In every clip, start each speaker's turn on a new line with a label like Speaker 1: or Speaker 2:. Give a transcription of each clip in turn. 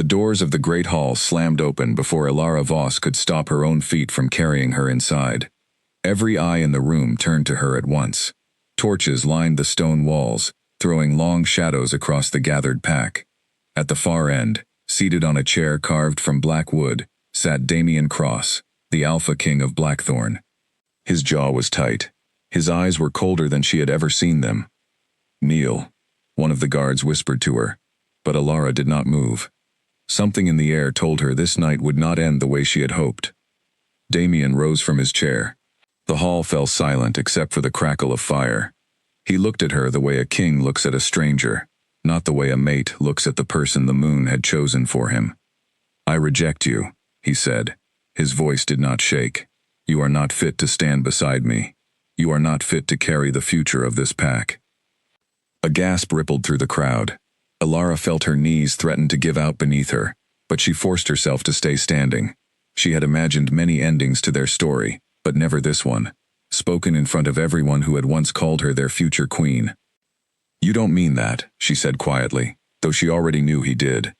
Speaker 1: The doors of the great hall slammed open before Ilara Voss could stop her own feet from carrying her inside. Every eye in the room turned to her at once. Torches lined the stone walls, throwing long shadows across the gathered pack. At the far end, seated on a chair carved from black wood, sat Damian Cross, the Alpha King of Blackthorn. His jaw was tight. His eyes were colder than she had ever seen them. "Kneel," one of the guards whispered to her, but Ilara did not move. Something in the air told her this night would not end the way she had hoped. Damian rose from his chair. The hall fell silent except for the crackle of fire. He looked at her the way a king looks at a stranger, not the way a mate looks at the person the moon had chosen for him. "I reject you," he said. His voice did not shake. "You are not fit to stand beside me. You are not fit to carry the future of this pack." A gasp rippled through the crowd. Ilara felt her knees threaten to give out beneath her, but she forced herself to stay standing. She had imagined many endings to their story, but never this one, spoken in front of everyone who had once called her their future queen. "You don't mean that," she said quietly, though she already knew he did.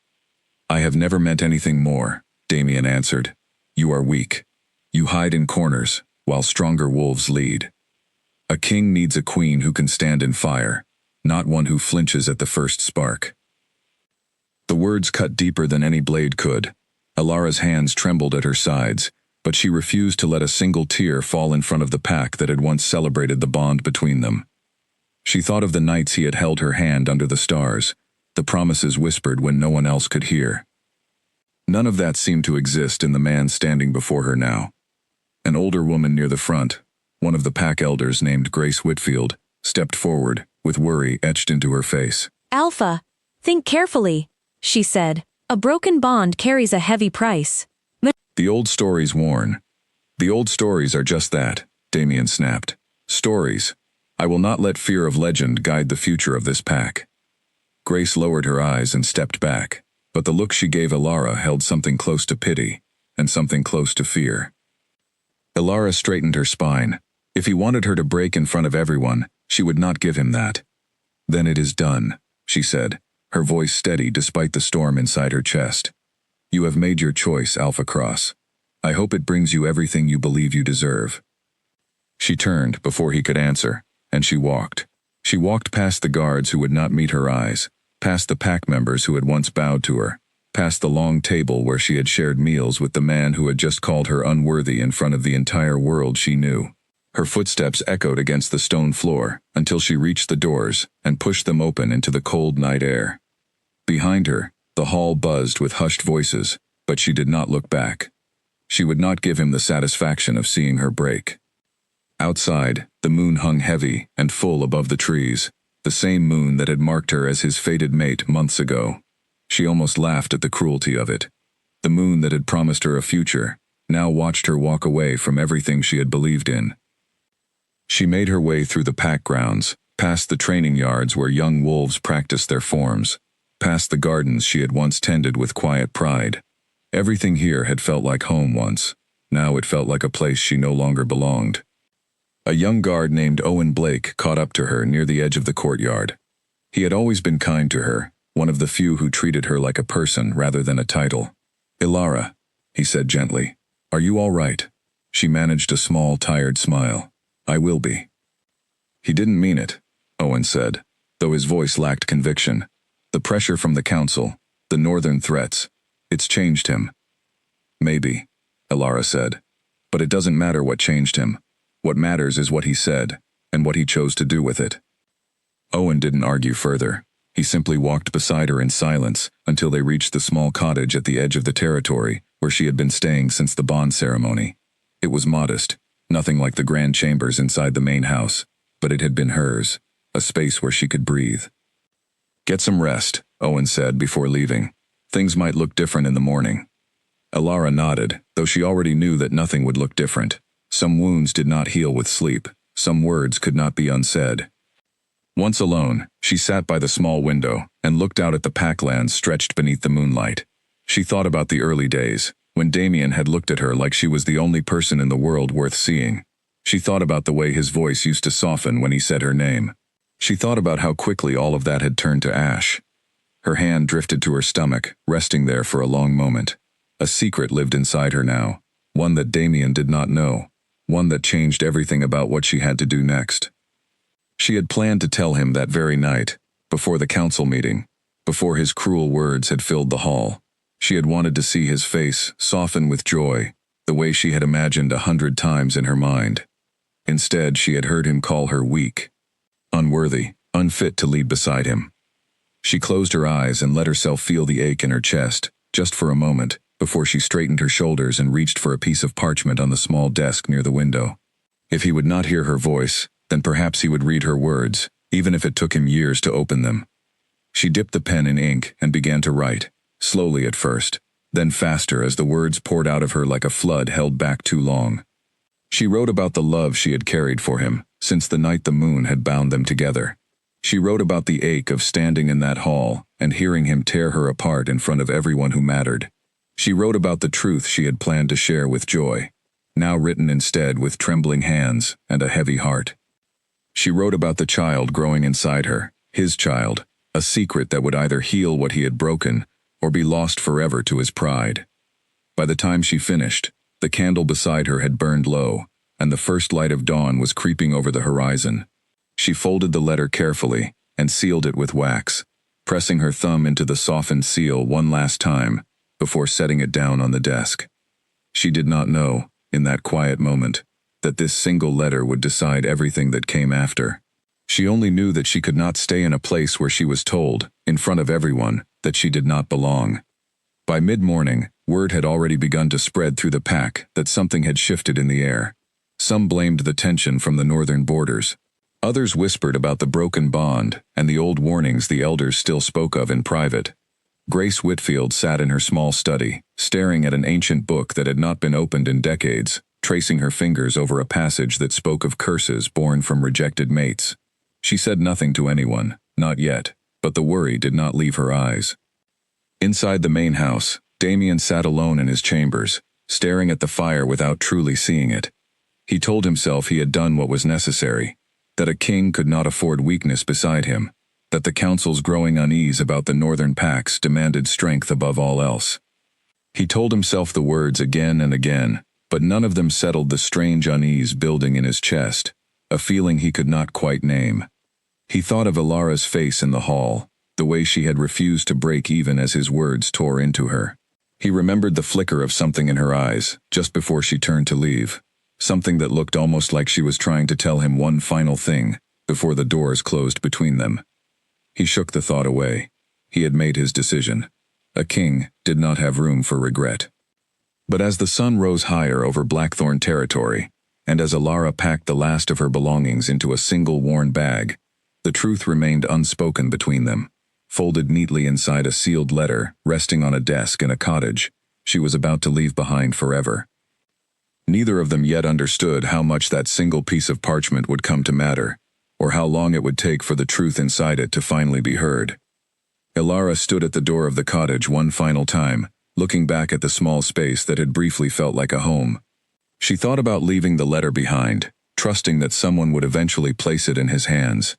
Speaker 1: "I have never meant anything more," Damian answered. "You are weak. You hide in corners, while stronger wolves lead. A king needs a queen who can stand in fire, not one who flinches at the first spark." The words cut deeper than any blade could. Ilara's hands trembled at her sides, but she refused to let a single tear fall in front of the pack that had once celebrated the bond between them. She thought of the nights he had held her hand under the stars, the promises whispered when no one else could hear. None of that seemed to exist in the man standing before her now. An older woman near the front, one of the pack elders named Grace Whitfield, stepped forward, with worry etched into her face.
Speaker 2: "Alpha, think carefully," she said. "A broken bond carries a heavy price."
Speaker 1: "The old stories warn." "The old stories are just that," Damian snapped. "Stories. I will not let fear of legend guide the future of this pack." Grace lowered her eyes and stepped back, but the look she gave Ilara held something close to pity, and something close to fear. Ilara straightened her spine. If he wanted her to break in front of everyone, she would not give him that. "Then it is done," she said, her voice steady despite the storm inside her chest. "You have made your choice, Alpha Cross. I hope it brings you everything you believe you deserve." She turned before he could answer, and she walked. She walked past the guards who would not meet her eyes, past the pack members who had once bowed to her, past the long table where she had shared meals with the man who had just called her unworthy in front of the entire world she knew. Her footsteps echoed against the stone floor until she reached the doors and pushed them open into the cold night air. Behind her, the hall buzzed with hushed voices, but she did not look back. She would not give him the satisfaction of seeing her break. Outside, the moon hung heavy and full above the trees, the same moon that had marked her as his fated mate months ago. She almost laughed at the cruelty of it. The moon that had promised her a future now watched her walk away from everything she had believed in. She made her way through the pack grounds, past the training yards where young wolves practiced their forms, past the gardens she had once tended with quiet pride. Everything here had felt like home once. Now it felt like a place she no longer belonged. A young guard named Owen Blake caught up to her near the edge of the courtyard. He had always been kind to her, one of the few who treated her like a person rather than a title. "Ilara," he said gently, "are you all right?" She managed a small, tired smile. "I will be." "He didn't mean it," Owen said, though his voice lacked conviction. "The pressure from the council, the northern threats, it's changed him." "Maybe," Ilara said, "but it doesn't matter what changed him. What matters is what he said, and what he chose to do with it." Owen didn't argue further. He simply walked beside her in silence until they reached the small cottage at the edge of the territory where she had been staying since the bond ceremony. It was modest, nothing like the grand chambers inside the main house, but it had been hers, a space where she could breathe. "Get some rest," Owen said before leaving. "Things might look different in the morning." Ilara nodded, though she already knew that nothing would look different. Some wounds did not heal with sleep, some words could not be unsaid. Once alone, she sat by the small window and looked out at the packlands stretched beneath the moonlight. She thought about the early days, when Damian had looked at her like she was the only person in the world worth seeing. She thought about the way his voice used to soften when he said her name. She thought about how quickly all of that had turned to ash. Her hand drifted to her stomach, resting there for a long moment. A secret lived inside her now, one that Damien did not know, one that changed everything about what she had to do next. She had planned to tell him that very night, before the council meeting, before his cruel words had filled the hall. She had wanted to see his face soften with joy, the way she had imagined 100 times in her mind. Instead, she had heard him call her weak, unworthy, unfit to lead beside him. She closed her eyes and let herself feel the ache in her chest, just for a moment, before she straightened her shoulders and reached for a piece of parchment on the small desk near the window. If he would not hear her voice, then perhaps he would read her words, even if it took him years to open them. She dipped the pen in ink and began to write, slowly at first, then faster as the words poured out of her like a flood held back too long. She wrote about the love she had carried for him, since the night the moon had bound them together. She wrote about the ache of standing in that hall and hearing him tear her apart in front of everyone who mattered. She wrote about the truth she had planned to share with joy, now written instead with trembling hands and a heavy heart. She wrote about the child growing inside her, his child, a secret that would either heal what he had broken or be lost forever to his pride. By the time she finished, the candle beside her had burned low, and the first light of dawn was creeping over the horizon. She folded the letter carefully and sealed it with wax, pressing her thumb into the softened seal one last time before setting it down on the desk. She did not know, in that quiet moment, that this single letter would decide everything that came after. She only knew that she could not stay in a place where she was told, in front of everyone, that she did not belong. By mid-morning, word had already begun to spread through the pack that something had shifted in the air. Some blamed the tension from the northern borders. Others whispered about the broken bond and the old warnings the elders still spoke of in private. Grace Whitfield sat in her small study, staring at an ancient book that had not been opened in decades, tracing her fingers over a passage that spoke of curses born from rejected mates. She said nothing to anyone, not yet, but the worry did not leave her eyes. Inside the main house, Damien sat alone in his chambers, staring at the fire without truly seeing it. He told himself he had done what was necessary, that a king could not afford weakness beside him, that the council's growing unease about the northern packs demanded strength above all else. He told himself the words again and again, but none of them settled the strange unease building in his chest, a feeling he could not quite name. He thought of Alara's face in the hall, the way she had refused to break even as his words tore into her. He remembered the flicker of something in her eyes, just before she turned to leave, something that looked almost like she was trying to tell him one final thing, before the doors closed between them. He shook the thought away. He had made his decision. A king did not have room for regret. But as the sun rose higher over Blackthorn territory, and as Alara packed the last of her belongings into a single worn bag, the truth remained unspoken between them. Folded neatly inside a sealed letter, resting on a desk in a cottage, she was about to leave behind forever. Neither of them yet understood how much that single piece of parchment would come to matter, or how long it would take for the truth inside it to finally be heard. Alara stood at the door of the cottage one final time, looking back at the small space that had briefly felt like a home. She thought about leaving the letter behind, trusting that someone would eventually place it in his hands.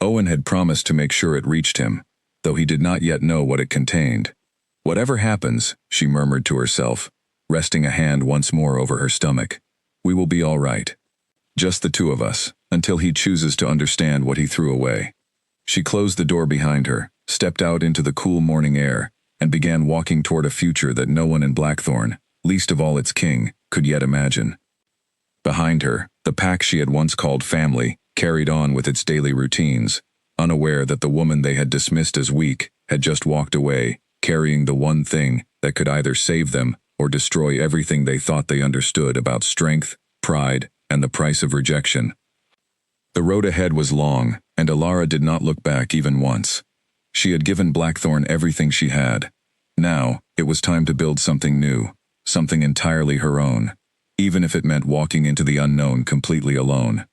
Speaker 1: Owen had promised to make sure it reached him, though he did not yet know what it contained. Whatever happens, she murmured to herself, resting a hand once more over her stomach, we will be all right. Just the two of us, until he chooses to understand what he threw away. She closed the door behind her, stepped out into the cool morning air, and began walking toward a future that no one in Blackthorn, least of all its king, could yet imagine. Behind her, the pack she had once called family carried on with its daily routines, unaware that the woman they had dismissed as weak had just walked away, carrying the one thing that could either save them or destroy everything they thought they understood about strength, pride, and the price of rejection. The road ahead was long, and Alara did not look back even once. She had given Blackthorn everything she had. Now, it was time to build something new, something entirely her own, even if it meant walking into the unknown completely alone.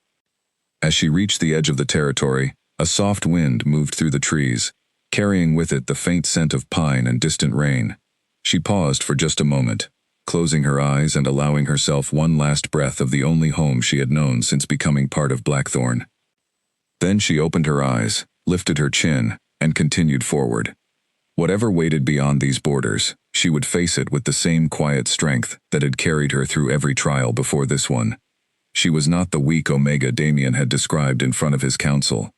Speaker 1: As she reached the edge of the territory, a soft wind moved through the trees, carrying with it the faint scent of pine and distant rain. She paused for just a moment, closing her eyes and allowing herself one last breath of the only home she had known since becoming part of Blackthorn. Then she opened her eyes, lifted her chin, and continued forward, Whatever waited beyond these borders, she would face it with the same quiet strength that had carried her through every trial before this one. She was not the weak Omega Damien had described in front of his council.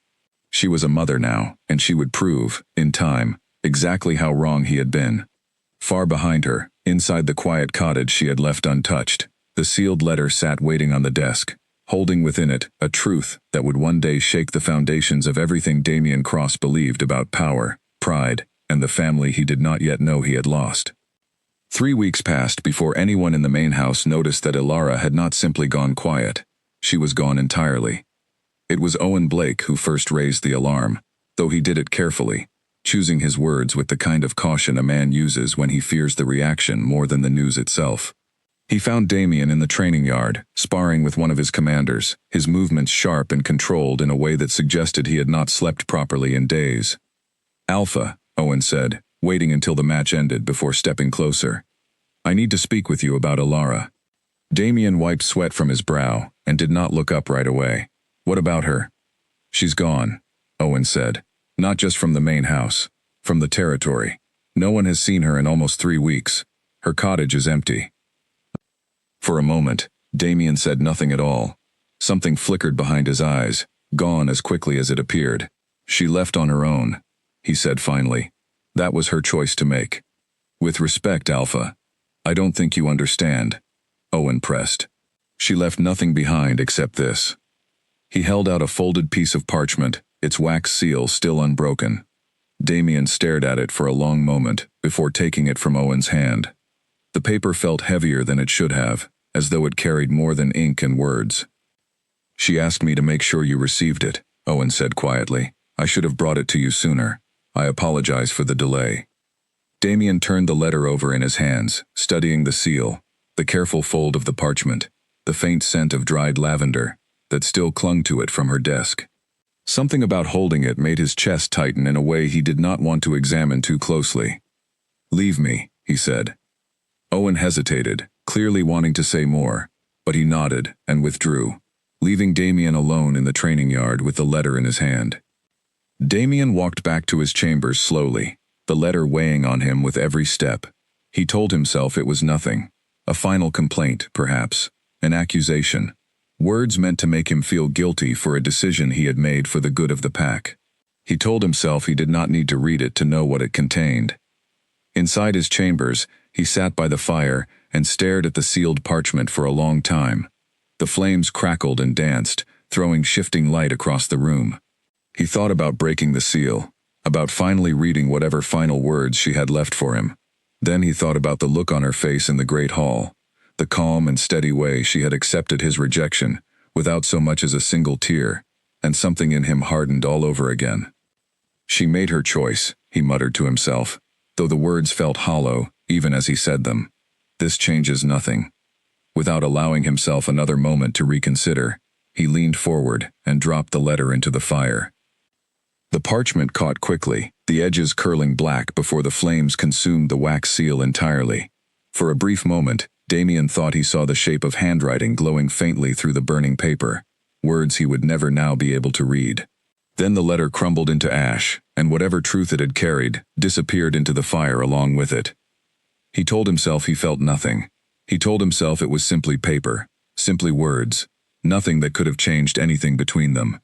Speaker 1: She was a mother now, and she would prove, in time, exactly how wrong he had been. Far behind her, inside the quiet cottage she had left untouched, the sealed letter sat waiting on the desk, holding within it a truth that would one day shake the foundations of everything Damien Cross believed about power, pride, and the family he did not yet know he had lost. 3 weeks passed before anyone in the main house noticed that Ilara had not simply gone quiet. She was gone entirely. It was Owen Blake who first raised the alarm, though he did it carefully, choosing his words with the kind of caution a man uses when he fears the reaction more than the news itself. He found Damien in the training yard, sparring with one of his commanders, his movements sharp and controlled in a way that suggested he had not slept properly in days. "Alpha," Owen said, waiting until the match ended before stepping closer. "I need to speak with you about Ilara." Damien wiped sweat from his brow and did not look up right away. "What about her?" "She's gone," Owen said. "Not just from the main house, from the territory. No one has seen her in almost 3 weeks. Her cottage is empty." For a moment, Damien said nothing at all. Something flickered behind his eyes, gone as quickly as it appeared. "She left on her own," he said finally. "That was her choice to make." "With respect, Alpha, I don't think you understand," Owen pressed. "She left nothing behind except this." He held out a folded piece of parchment, its wax seal still unbroken. Damien stared at it for a long moment before taking it from Owen's hand. The paper felt heavier than it should have, as though it carried more than ink and words. "She asked me to make sure you received it," Owen said quietly. "I should have brought it to you sooner. I apologize for the delay." Damien turned the letter over in his hands, studying the seal, the careful fold of the parchment, the faint scent of dried lavender that still clung to it from her desk. Something about holding it made his chest tighten in a way he did not want to examine too closely. "Leave me," he said. Owen hesitated, clearly wanting to say more, but he nodded and withdrew, leaving Damien alone in the training yard with the letter in his hand. Damien walked back to his chambers slowly, the letter weighing on him with every step. He told himself it was nothing, a final complaint, perhaps, an accusation, words meant to make him feel guilty for a decision he had made for the good of the pack. He told himself he did not need to read it to know what it contained. Inside his chambers, he sat by the fire and stared at the sealed parchment for a long time. The flames crackled and danced, throwing shifting light across the room. He thought about breaking the seal, about finally reading whatever final words she had left for him. Then he thought about the look on her face in the great hall, the calm and steady way she had accepted his rejection, without so much as a single tear, and something in him hardened all over again. "She made her choice," he muttered to himself, though the words felt hollow, even as he said them. "This changes nothing." Without allowing himself another moment to reconsider, he leaned forward and dropped the letter into the fire. The parchment caught quickly, the edges curling black before the flames consumed the wax seal entirely. For a brief moment, Damien thought he saw the shape of handwriting glowing faintly through the burning paper, words he would never now be able to read. Then the letter crumbled into ash, and whatever truth it had carried disappeared into the fire along with it. He told himself he felt nothing. He told himself it was simply paper, simply words, nothing that could have changed anything between them.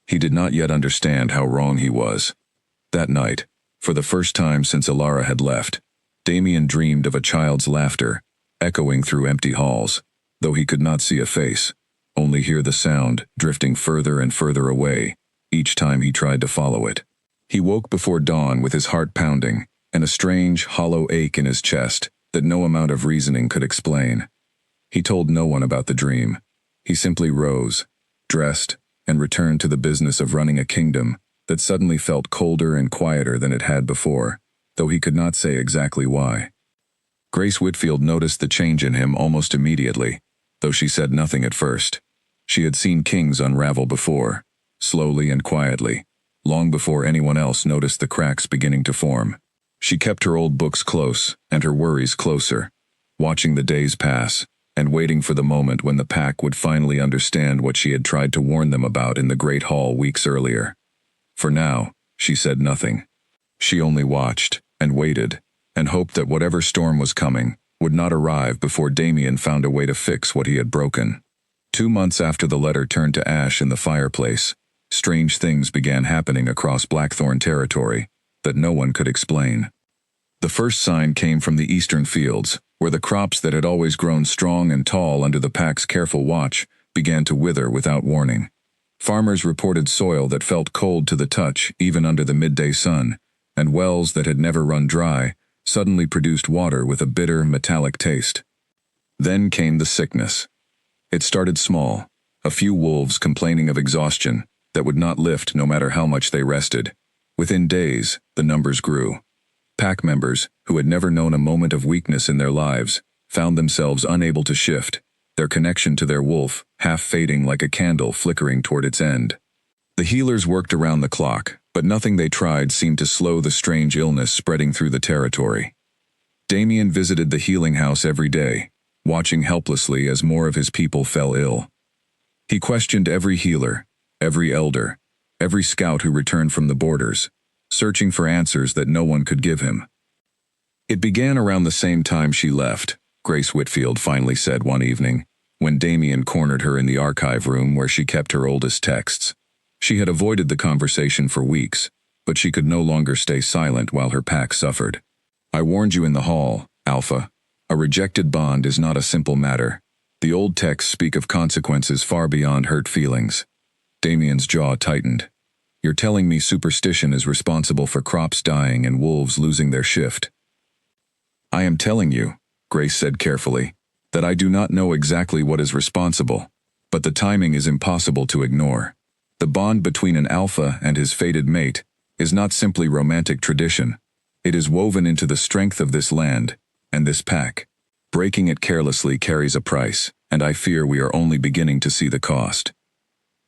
Speaker 1: He did not yet understand how wrong he was. That night, for the first time since Ilara had left, Damien dreamed of a child's laughter, echoing through empty halls, though he could not see a face, only hear the sound drifting further and further away, each time he tried to follow it. He woke before dawn with his heart pounding, and a strange, hollow ache in his chest that no amount of reasoning could explain. He told no one about the dream. He simply rose, dressed, and returned to the business of running a kingdom that suddenly felt colder and quieter than it had before, though he could not say exactly why. Grace Whitfield noticed the change in him almost immediately, though she said nothing at first. She had seen kings unravel before, slowly and quietly, long before anyone else noticed the cracks beginning to form. She kept her old books close and her worries closer, watching the days pass and waiting for the moment when the pack would finally understand what she had tried to warn them about in the Great Hall weeks earlier. For now, she said nothing. She only watched, and waited, and hoped that whatever storm was coming would not arrive before Damien found a way to fix what he had broken. 2 months after the letter turned to ash in the fireplace, strange things began happening across Blackthorn territory that no one could explain. The first sign came from the eastern fields, where the crops that had always grown strong and tall under the pack's careful watch began to wither without warning. Farmers reported soil that felt cold to the touch even under the midday sun, and wells that had never run dry suddenly produced water with a bitter, metallic taste. Then came the sickness. It started small, a few wolves complaining of exhaustion that would not lift no matter how much they rested. Within days, the numbers grew. Pack members, who had never known a moment of weakness in their lives, found themselves unable to shift, their connection to their wolf half fading like a candle flickering toward its end. The healers worked around the clock, but nothing they tried seemed to slow the strange illness spreading through the territory. Damien visited the healing house every day, watching helplessly as more of his people fell ill. He questioned every healer, every elder, every scout who returned from the borders, searching for answers that no one could give him. It began around the same time she left, Grace Whitfield finally said one evening, when Damien cornered her in the archive room where she kept her oldest texts. She had avoided the conversation for weeks, but she could no longer stay silent while her pack suffered. "I warned you in the hall, Alpha. A rejected bond is not a simple matter. The old texts speak of consequences far beyond hurt feelings." Damien's jaw tightened. "You're telling me superstition is responsible for crops dying and wolves losing their shift?" "I am telling you," Grace said carefully, "that I do not know exactly what is responsible, but the timing is impossible to ignore. The bond between an alpha and his fated mate is not simply romantic tradition. It is woven into the strength of this land and this pack. Breaking it carelessly carries a price, and I fear we are only beginning to see the cost."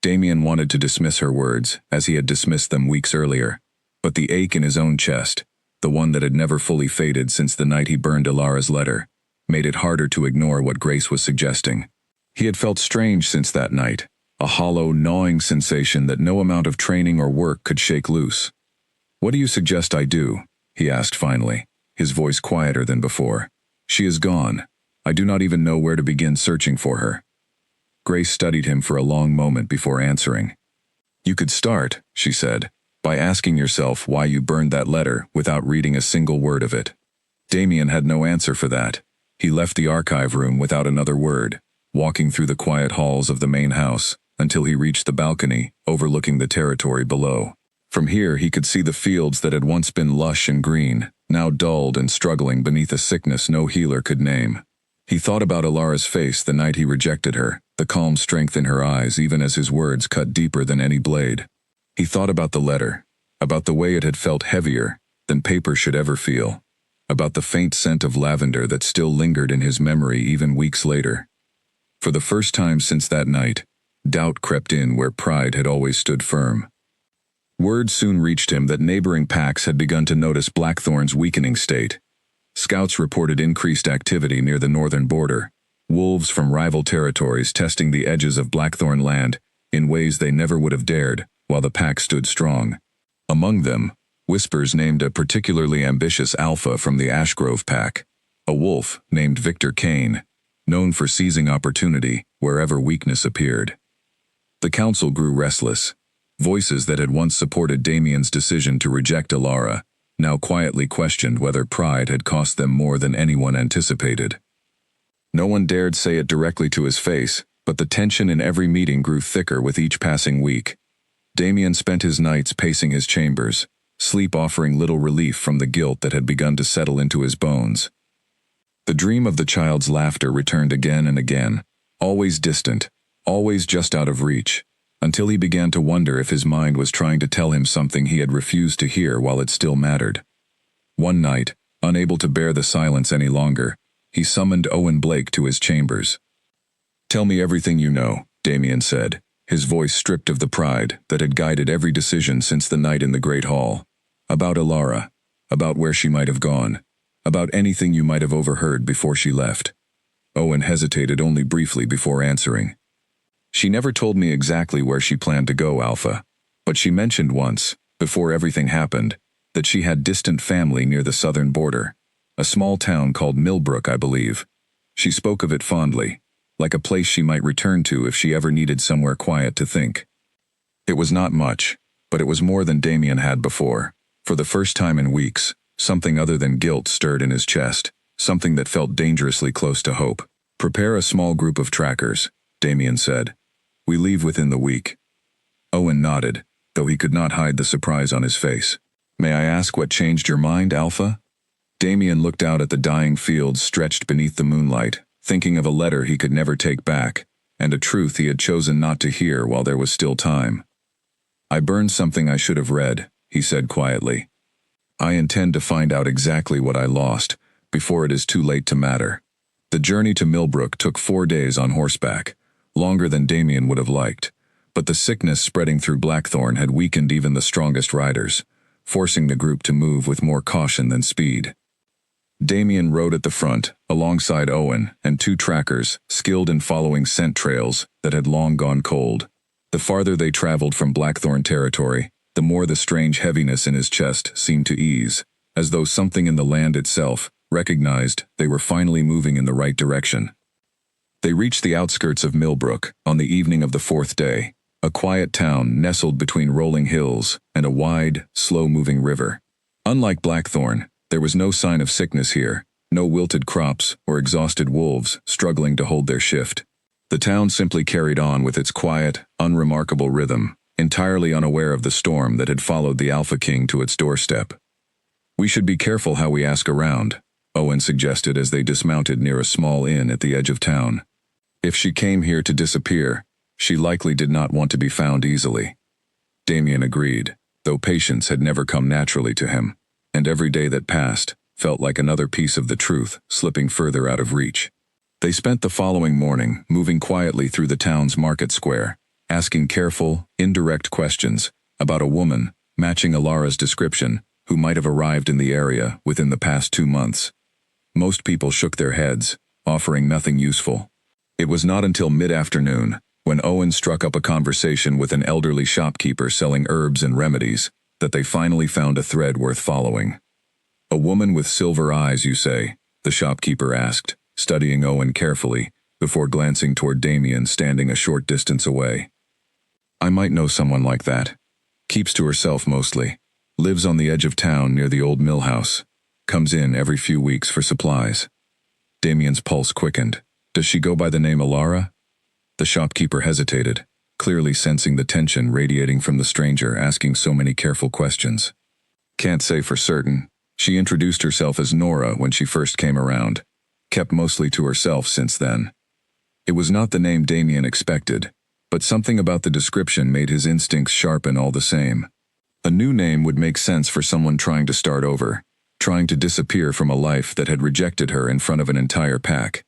Speaker 1: Damien wanted to dismiss her words, as he had dismissed them weeks earlier, but the ache in his own chest, the one that had never fully faded since the night he burned Ilara's letter, made it harder to ignore what Grace was suggesting. He had felt strange since that night, a hollow, gnawing sensation that no amount of training or work could shake loose. "What do you suggest I do?" he asked finally, his voice quieter than before. "She is gone. I do not even know where to begin searching for her." Grace studied him for a long moment before answering. "You could start," she said, "by asking yourself why you burned that letter without reading a single word of it." Damien had no answer for that. He left the archive room without another word, walking through the quiet halls of the main house until he reached the balcony overlooking the territory below. From here he could see the fields that had once been lush and green, now dulled and struggling beneath a sickness no healer could name. He thought about Ilara's face the night he rejected her, the calm strength in her eyes even as his words cut deeper than any blade. He thought about the letter, about the way it had felt heavier than paper should ever feel, about the faint scent of lavender that still lingered in his memory even weeks later. For the first time since that night, doubt crept in where pride had always stood firm. Word soon reached him that neighboring packs had begun to notice Blackthorn's weakening state. Scouts reported increased activity near the northern border, wolves from rival territories testing the edges of Blackthorn land in ways they never would have dared while the pack stood strong. Among them, whispers named a particularly ambitious alpha from the Ashgrove pack, a wolf named Victor Kane, known for seizing opportunity wherever weakness appeared. The council grew restless. Voices that had once supported Damien's decision to reject Ilara now quietly questioned whether pride had cost them more than anyone anticipated. No one dared say it directly to his face, but the tension in every meeting grew thicker with each passing week. Damien spent his nights pacing his chambers, sleep offering little relief from the guilt that had begun to settle into his bones. The dream of the child's laughter returned again and again, always distant, always just out of reach, until he began to wonder if his mind was trying to tell him something he had refused to hear while it still mattered. One night, unable to bear the silence any longer, he summoned Owen Blake to his chambers. "Tell me everything you know," Damien said, his voice stripped of the pride that had guided every decision since the night in the Great Hall. "About Ilara, about where she might have gone, about anything you might have overheard before she left." Owen hesitated only briefly before answering. "She never told me exactly where she planned to go, Alpha, but she mentioned once, before everything happened, that she had distant family near the southern border, a small town called Millbrook, I believe. She spoke of it fondly, like a place she might return to if she ever needed somewhere quiet to think. It was not much, but it was more than Damien had before. For the first time in weeks, something other than guilt stirred in his chest, something that felt dangerously close to hope. "Prepare a small group of trackers," Damien said. "We leave within the week." Owen nodded, though he could not hide the surprise on his face. "May I ask what changed your mind, Alpha?" Damien looked out at the dying fields stretched beneath the moonlight, thinking of a letter he could never take back, and a truth he had chosen not to hear while there was still time. "I burned something I should have read," he said quietly. "I intend to find out exactly what I lost, before it is too late to matter." The journey to Millbrook took 4 days on horseback, longer than Damien would have liked, but the sickness spreading through Blackthorn had weakened even the strongest riders, forcing the group to move with more caution than speed. Damien rode at the front, alongside Owen and 2 trackers, skilled in following scent trails that had long gone cold. The farther they traveled from Blackthorn territory, the more the strange heaviness in his chest seemed to ease, as though something in the land itself recognized they were finally moving in the right direction. They reached the outskirts of Millbrook on the evening of the 4th day, a quiet town nestled between rolling hills and a wide, slow-moving river. Unlike Blackthorn, there was no sign of sickness here, no wilted crops or exhausted wolves struggling to hold their shift. The town simply carried on with its quiet, unremarkable rhythm, entirely unaware of the storm that had followed the Alpha King to its doorstep. "We should be careful how we ask around," Owen suggested as they dismounted near a small inn at the edge of town. "If she came here to disappear, she likely did not want to be found easily." Damien agreed, though patience had never come naturally to him, and every day that passed felt like another piece of the truth slipping further out of reach. They spent the following morning moving quietly through the town's market square, asking careful, indirect questions about a woman matching Alara's description who might have arrived in the area within the past 2 months. Most people shook their heads, offering nothing useful. It was not until mid-afternoon, when Owen struck up a conversation with an elderly shopkeeper selling herbs and remedies, that they finally found a thread worth following. "A woman with silver eyes, you say?" the shopkeeper asked, studying Owen carefully, before glancing toward Damien standing a short distance away. "I might know someone like that. Keeps to herself mostly. Lives on the edge of town near the old mill house. Comes in every few weeks for supplies." Damien's pulse quickened. "Does she go by the name Alara?" The shopkeeper hesitated, clearly sensing the tension radiating from the stranger asking so many careful questions. "Can't say for certain. She introduced herself as Nora when she first came around. Kept mostly to herself since then." It was not the name Damien expected, but something about the description made his instincts sharpen all the same. A new name would make sense for someone trying to start over, trying to disappear from a life that had rejected her in front of an entire pack.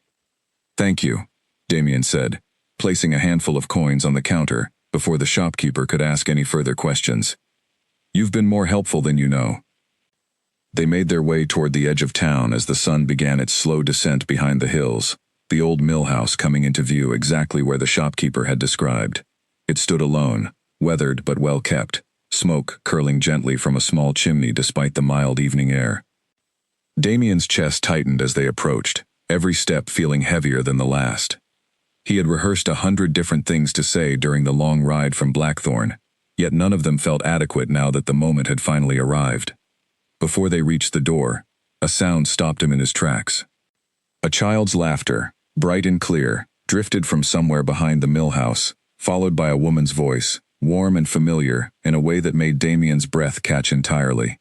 Speaker 1: "Thank you," Damien said, placing a handful of coins on the counter before the shopkeeper could ask any further questions. "You've been more helpful than you know." They made their way toward the edge of town as the sun began its slow descent behind the hills, the old mill house coming into view exactly where the shopkeeper had described. It stood alone, weathered but well kept, smoke curling gently from a small chimney despite the mild evening air. Damien's chest tightened as they approached, every step feeling heavier than the last. He had rehearsed 100 different things to say during the long ride from Blackthorn, yet none of them felt adequate now that the moment had finally arrived. Before they reached the door, a sound stopped him in his tracks. A child's laughter, bright and clear, drifted from somewhere behind the mill house, followed by a woman's voice, warm and familiar in a way that made Damien's breath catch entirely.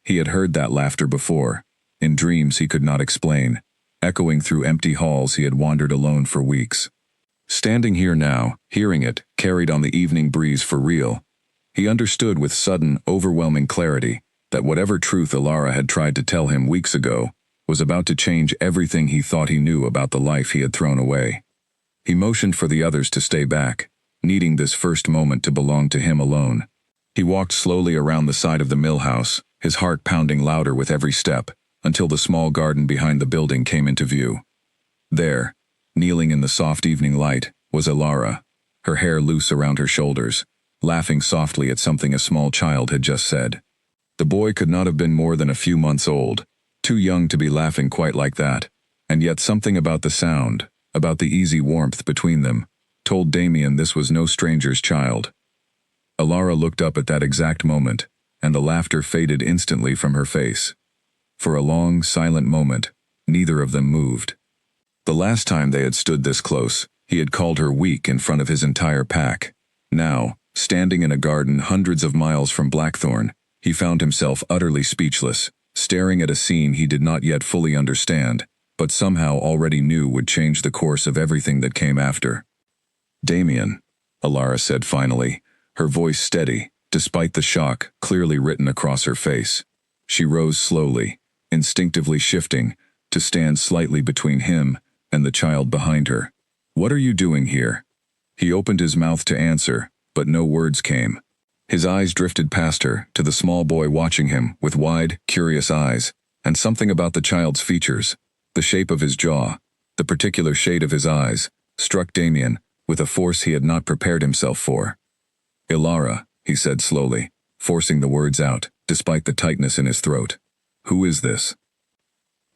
Speaker 1: He had heard that laughter before, in dreams he could not explain, echoing through empty halls he had wandered alone for weeks. Standing here now, hearing it, carried on the evening breeze for real, he understood with sudden, overwhelming clarity that whatever truth Alara had tried to tell him weeks ago was about to change everything he thought he knew about the life he had thrown away. He motioned for the others to stay back, needing this first moment to belong to him alone. He walked slowly around the side of the mill house, his heart pounding louder with every step, until the small garden behind the building came into view. There, kneeling in the soft evening light, was Alara, her hair loose around her shoulders, laughing softly at something a small child had just said. The boy could not have been more than a few months old, too young to be laughing quite like that, and yet something about the sound, about the easy warmth between them, told Damien this was no stranger's child. Alara looked up at that exact moment, and the laughter faded instantly from her face. For a long, silent moment, neither of them moved. The last time they had stood this close, he had called her weak in front of his entire pack. Now, standing in a garden hundreds of miles from Blackthorn, he found himself utterly speechless, staring at a scene he did not yet fully understand, but somehow already knew would change the course of everything that came after. "Damien," Alara said finally, her voice steady, despite the shock clearly written across her face. She rose slowly, instinctively shifting, to stand slightly between him and the child behind her. "What are you doing here?" He opened his mouth to answer, but no words came. His eyes drifted past her, to the small boy watching him with wide, curious eyes, and something about the child's features, the shape of his jaw, the particular shade of his eyes, struck Damien with a force he had not prepared himself for. "Ilara," he said slowly, forcing the words out, despite the tightness in his throat. "Who is this?"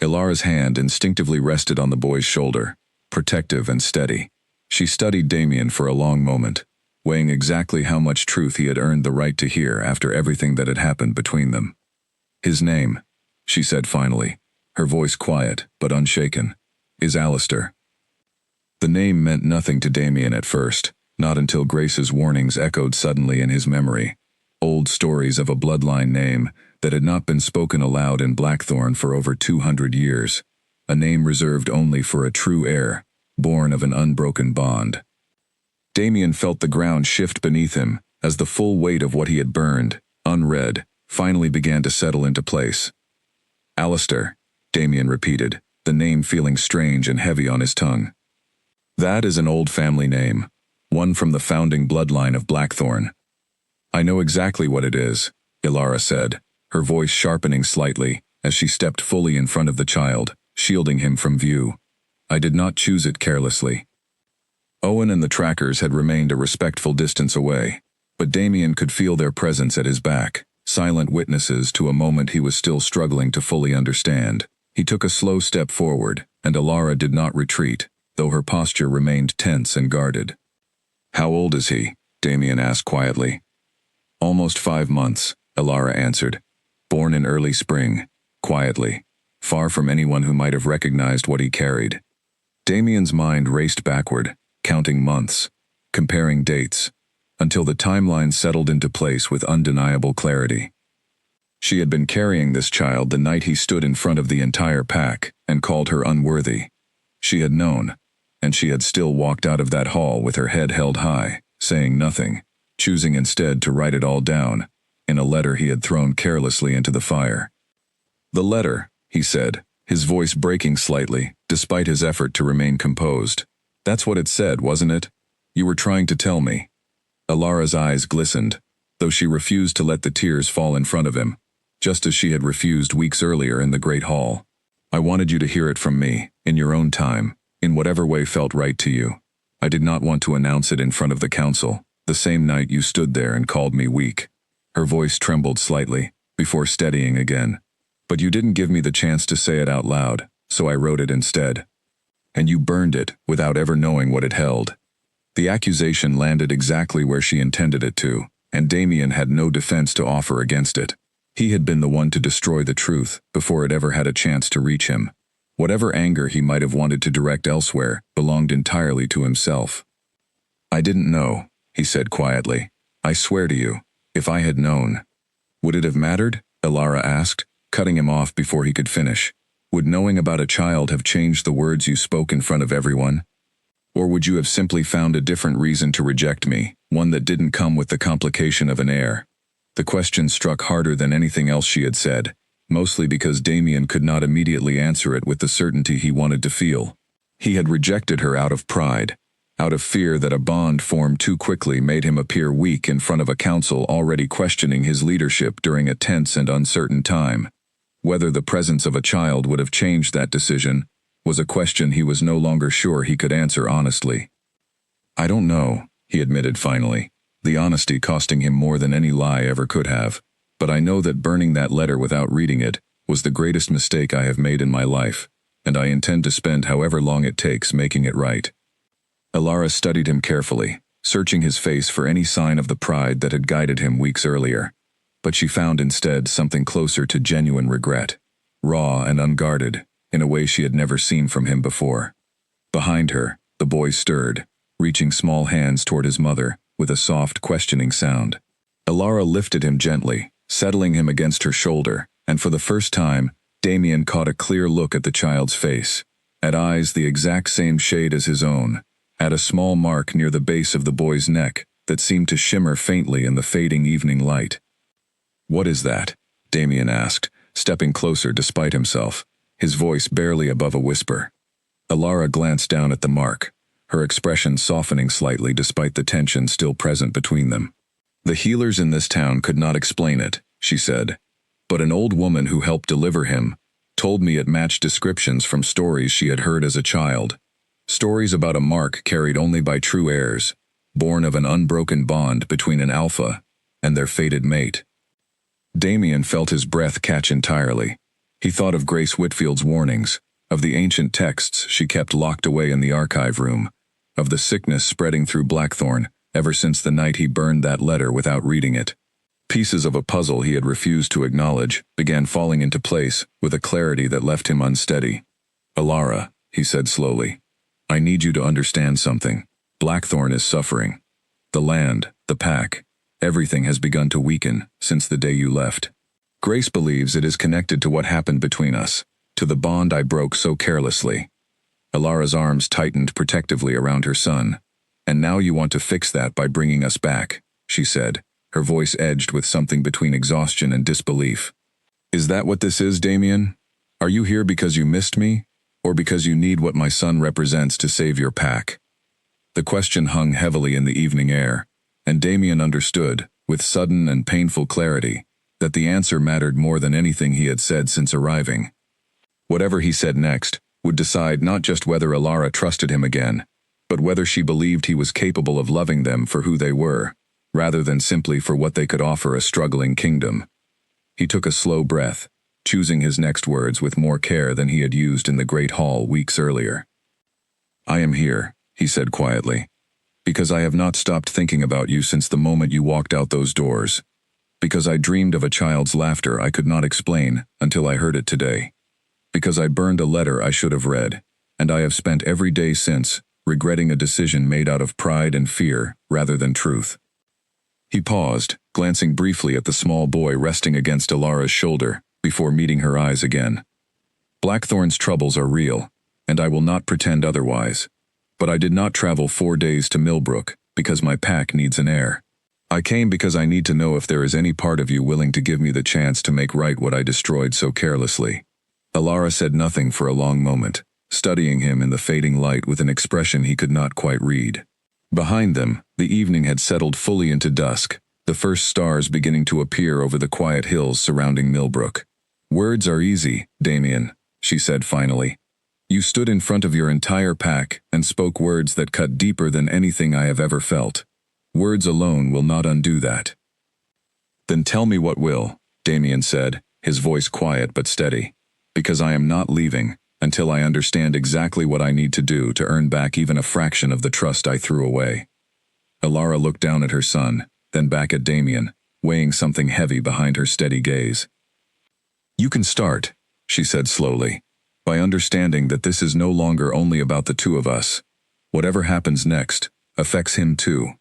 Speaker 1: Ilara's hand instinctively rested on the boy's shoulder, protective and steady. She studied Damien for a long moment, weighing exactly how much truth he had earned the right to hear after everything that had happened between them. "His name," she said finally, her voice quiet but unshaken, "is Alistair." The name meant nothing to Damien at first, not until Grace's warnings echoed suddenly in his memory. Old stories of a bloodline name that had not been spoken aloud in Blackthorn for over 200 years, a name reserved only for a true heir, born of an unbroken bond. Damien felt the ground shift beneath him as the full weight of what he had burned, unread, finally began to settle into place. "Alistair," Damien repeated, the name feeling strange and heavy on his tongue. "That is an old family name, one from the founding bloodline of Blackthorn." "I know exactly what it is," Ilara said, her voice sharpening slightly as she stepped fully in front of the child, shielding him from view. "I did not choose it carelessly." Owen and the trackers had remained a respectful distance away, but Damien could feel their presence at his back, silent witnesses to a moment he was still struggling to fully understand. He took a slow step forward, and Ilara did not retreat, though her posture remained tense and guarded. "How old is he?" Damien asked quietly. "Almost 5 months," Ilara answered. "Born in early spring," quietly, far from anyone who might have recognized what he carried. Damien's mind raced backward, counting months, comparing dates, until the timeline settled into place with undeniable clarity. She had been carrying this child the night he stood in front of the entire pack and called her unworthy. She had known, and she had still walked out of that hall with her head held high, saying nothing, choosing instead to write it all down, in a letter he had thrown carelessly into the fire. "The letter," he said, his voice breaking slightly, despite his effort to remain composed. "That's what it said, wasn't it? You were trying to tell me." Ilara's eyes glistened, though she refused to let the tears fall in front of him, just as she had refused weeks earlier in the Great Hall. "I wanted you to hear it from me, in your own time, in whatever way felt right to you. I did not want to announce it in front of the council, the same night you stood there and called me weak." Her voice trembled slightly, before steadying again. "But you didn't give me the chance to say it out loud, so I wrote it instead. And you burned it without ever knowing what it held." The accusation landed exactly where she intended it to, and Damien had no defense to offer against it. He had been the one to destroy the truth before it ever had a chance to reach him. Whatever anger he might have wanted to direct elsewhere belonged entirely to himself. "I didn't know," he said quietly. "I swear to you, if I had known." "Would it have mattered?" Ilara asked, cutting him off before he could finish. "Would knowing about a child have changed the words you spoke in front of everyone? Or would you have simply found a different reason to reject me, one that didn't come with the complication of an heir?" The question struck harder than anything else she had said, mostly because Damien could not immediately answer it with the certainty he wanted to feel. He had rejected her out of pride, out of fear that a bond formed too quickly made him appear weak in front of a council already questioning his leadership during a tense and uncertain time. Whether the presence of a child would have changed that decision was a question he was no longer sure he could answer honestly. "I don't know," he admitted finally, the honesty costing him more than any lie ever could have. But I know that burning that letter without reading it was the greatest mistake I have made in my life, and I intend to spend however long it takes making it right." Alara studied him carefully, searching his face for any sign of the pride that had guided him weeks earlier. But she found instead something closer to genuine regret, raw and unguarded, in a way she had never seen from him before. Behind her, the boy stirred, reaching small hands toward his mother, with a soft, questioning sound. Alara lifted him gently, settling him against her shoulder, and for the first time, Damien caught a clear look at the child's face, at eyes the exact same shade as his own, at a small mark near the base of the boy's neck that seemed to shimmer faintly in the fading evening light. "What is that?" Damien asked, stepping closer despite himself, his voice barely above a whisper. Alara glanced down at the mark, her expression softening slightly despite the tension still present between them. "The healers in this town could not explain it," she said, "but an old woman who helped deliver him told me it matched descriptions from stories she had heard as a child. Stories about a mark carried only by true heirs, born of an unbroken bond between an alpha and their fated mate." Damien felt his breath catch entirely. He thought of Grace Whitfield's warnings, of the ancient texts she kept locked away in the archive room, of the sickness spreading through Blackthorn ever since the night he burned that letter without reading it. Pieces of a puzzle he had refused to acknowledge began falling into place with a clarity that left him unsteady. "Alara," he said slowly, "I need you to understand something. Blackthorn is suffering. The land, the pack, everything has begun to weaken since the day you left. Grace believes it is connected to what happened between us, to the bond I broke so carelessly." Alara's arms tightened protectively around her son. "And now you want to fix that by bringing us back," she said, her voice edged with something between exhaustion and disbelief. "Is that what this is, Damien? Are you here because you missed me, or because you need what my son represents to save your pack?" The question hung heavily in the evening air, and Damien understood, with sudden and painful clarity, that the answer mattered more than anything he had said since arriving. Whatever he said next would decide not just whether Alara trusted him again, but whether she believed he was capable of loving them for who they were, rather than simply for what they could offer a struggling kingdom. He took a slow breath, choosing his next words with more care than he had used in the Great Hall weeks earlier. "I am here," he said quietly, "because I have not stopped thinking about you since the moment you walked out those doors. Because I dreamed of a child's laughter I could not explain until I heard it today. Because I burned a letter I should have read, and I have spent every day since regretting a decision made out of pride and fear rather than truth." He paused, glancing briefly at the small boy resting against Alara's shoulder before meeting her eyes again. "Blackthorn's troubles are real, and I will not pretend otherwise. But I did not travel 4 days to Millbrook because my pack needs an heir. I came because I need to know if there is any part of you willing to give me the chance to make right what I destroyed so carelessly." Alara said nothing for a long moment, studying him in the fading light with an expression he could not quite read. Behind them, the evening had settled fully into dusk, the first stars beginning to appear over the quiet hills surrounding Millbrook. "Words are easy, Damien," she said finally. "You stood in front of your entire pack and spoke words that cut deeper than anything I have ever felt. Words alone will not undo that." "Then tell me what will," Damien said, his voice quiet but steady, "because I am not leaving until I understand exactly what I need to do to earn back even a fraction of the trust I threw away." Alara looked down at her son, then back at Damien, weighing something heavy behind her steady gaze. "You can start," she said slowly, "by understanding that this is no longer only about the two of us. Whatever happens next affects him too,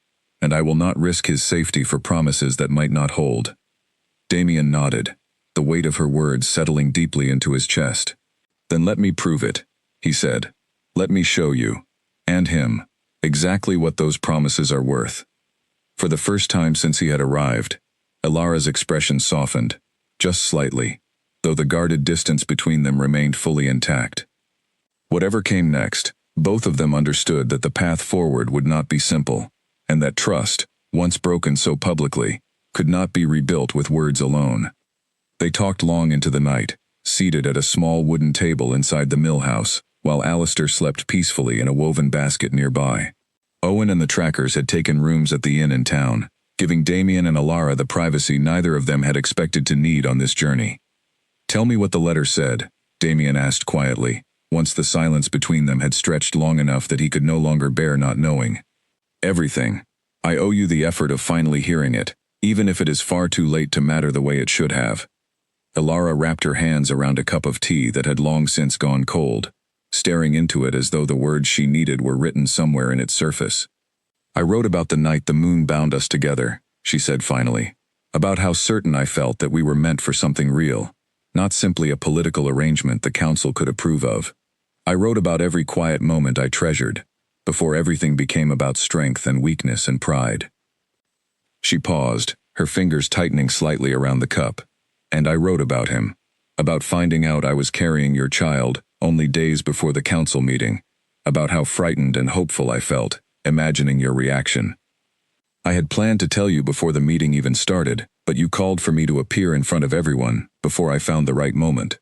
Speaker 1: and I will not risk his safety for promises that might not hold." Damien nodded, the weight of her words settling deeply into his chest. "Then let me prove it," he said. "Let me show you, and him, exactly what those promises are worth." For the first time since he had arrived, Alara's expression softened, just slightly, though the guarded distance between them remained fully intact. Whatever came next, both of them understood that the path forward would not be simple, and that trust, once broken so publicly, could not be rebuilt with words alone. They talked long into the night, seated at a small wooden table inside the mill house, while Alistair slept peacefully in a woven basket nearby. Owen and the trackers had taken rooms at the inn in town, giving Damien and Alara the privacy neither of them had expected to need on this journey. "Tell me what the letter said," Damien asked quietly, once the silence between them had stretched long enough that he could no longer bear not knowing. "Everything. I owe you the effort of finally hearing it, even if it is far too late to matter the way it should have." Alara wrapped her hands around a cup of tea that had long since gone cold, staring into it as though the words she needed were written somewhere in its surface. "I wrote about the night the moon bound us together," she said finally, "about how certain I felt that we were meant for something real, not simply a political arrangement the council could approve of. I wrote about every quiet moment I treasured, before everything became about strength and weakness and pride." She paused, her fingers tightening slightly around the cup. "And I wrote about him, about finding out I was carrying your child only days before the council meeting, about how frightened and hopeful I felt, imagining your reaction. I had planned to tell you before the meeting even started, but you called for me to appear in front of everyone before I found the right moment."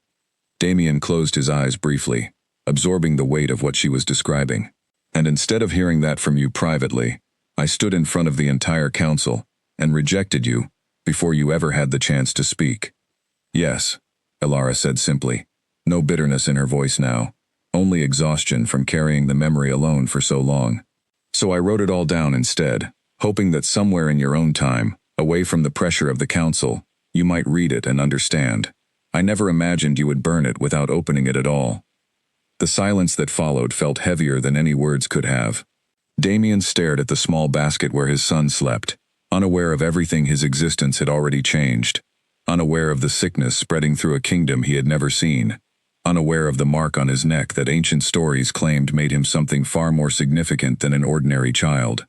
Speaker 1: Damien closed his eyes briefly, absorbing the weight of what she was describing. "And instead of hearing that from you privately, I stood in front of the entire council and rejected you before you ever had the chance to speak." "Yes," Alara said simply, no bitterness in her voice now, only exhaustion from carrying the memory alone for so long. "So I wrote it all down instead, hoping that somewhere in your own time, away from the pressure of the council, you might read it and understand. I never imagined you would burn it without opening it at all." The silence that followed felt heavier than any words could have. Damien stared at the small basket where his son slept, unaware of everything his existence had already changed, unaware of the sickness spreading through a kingdom he had never seen, unaware of the mark on his neck that ancient stories claimed made him something far more significant than an ordinary child.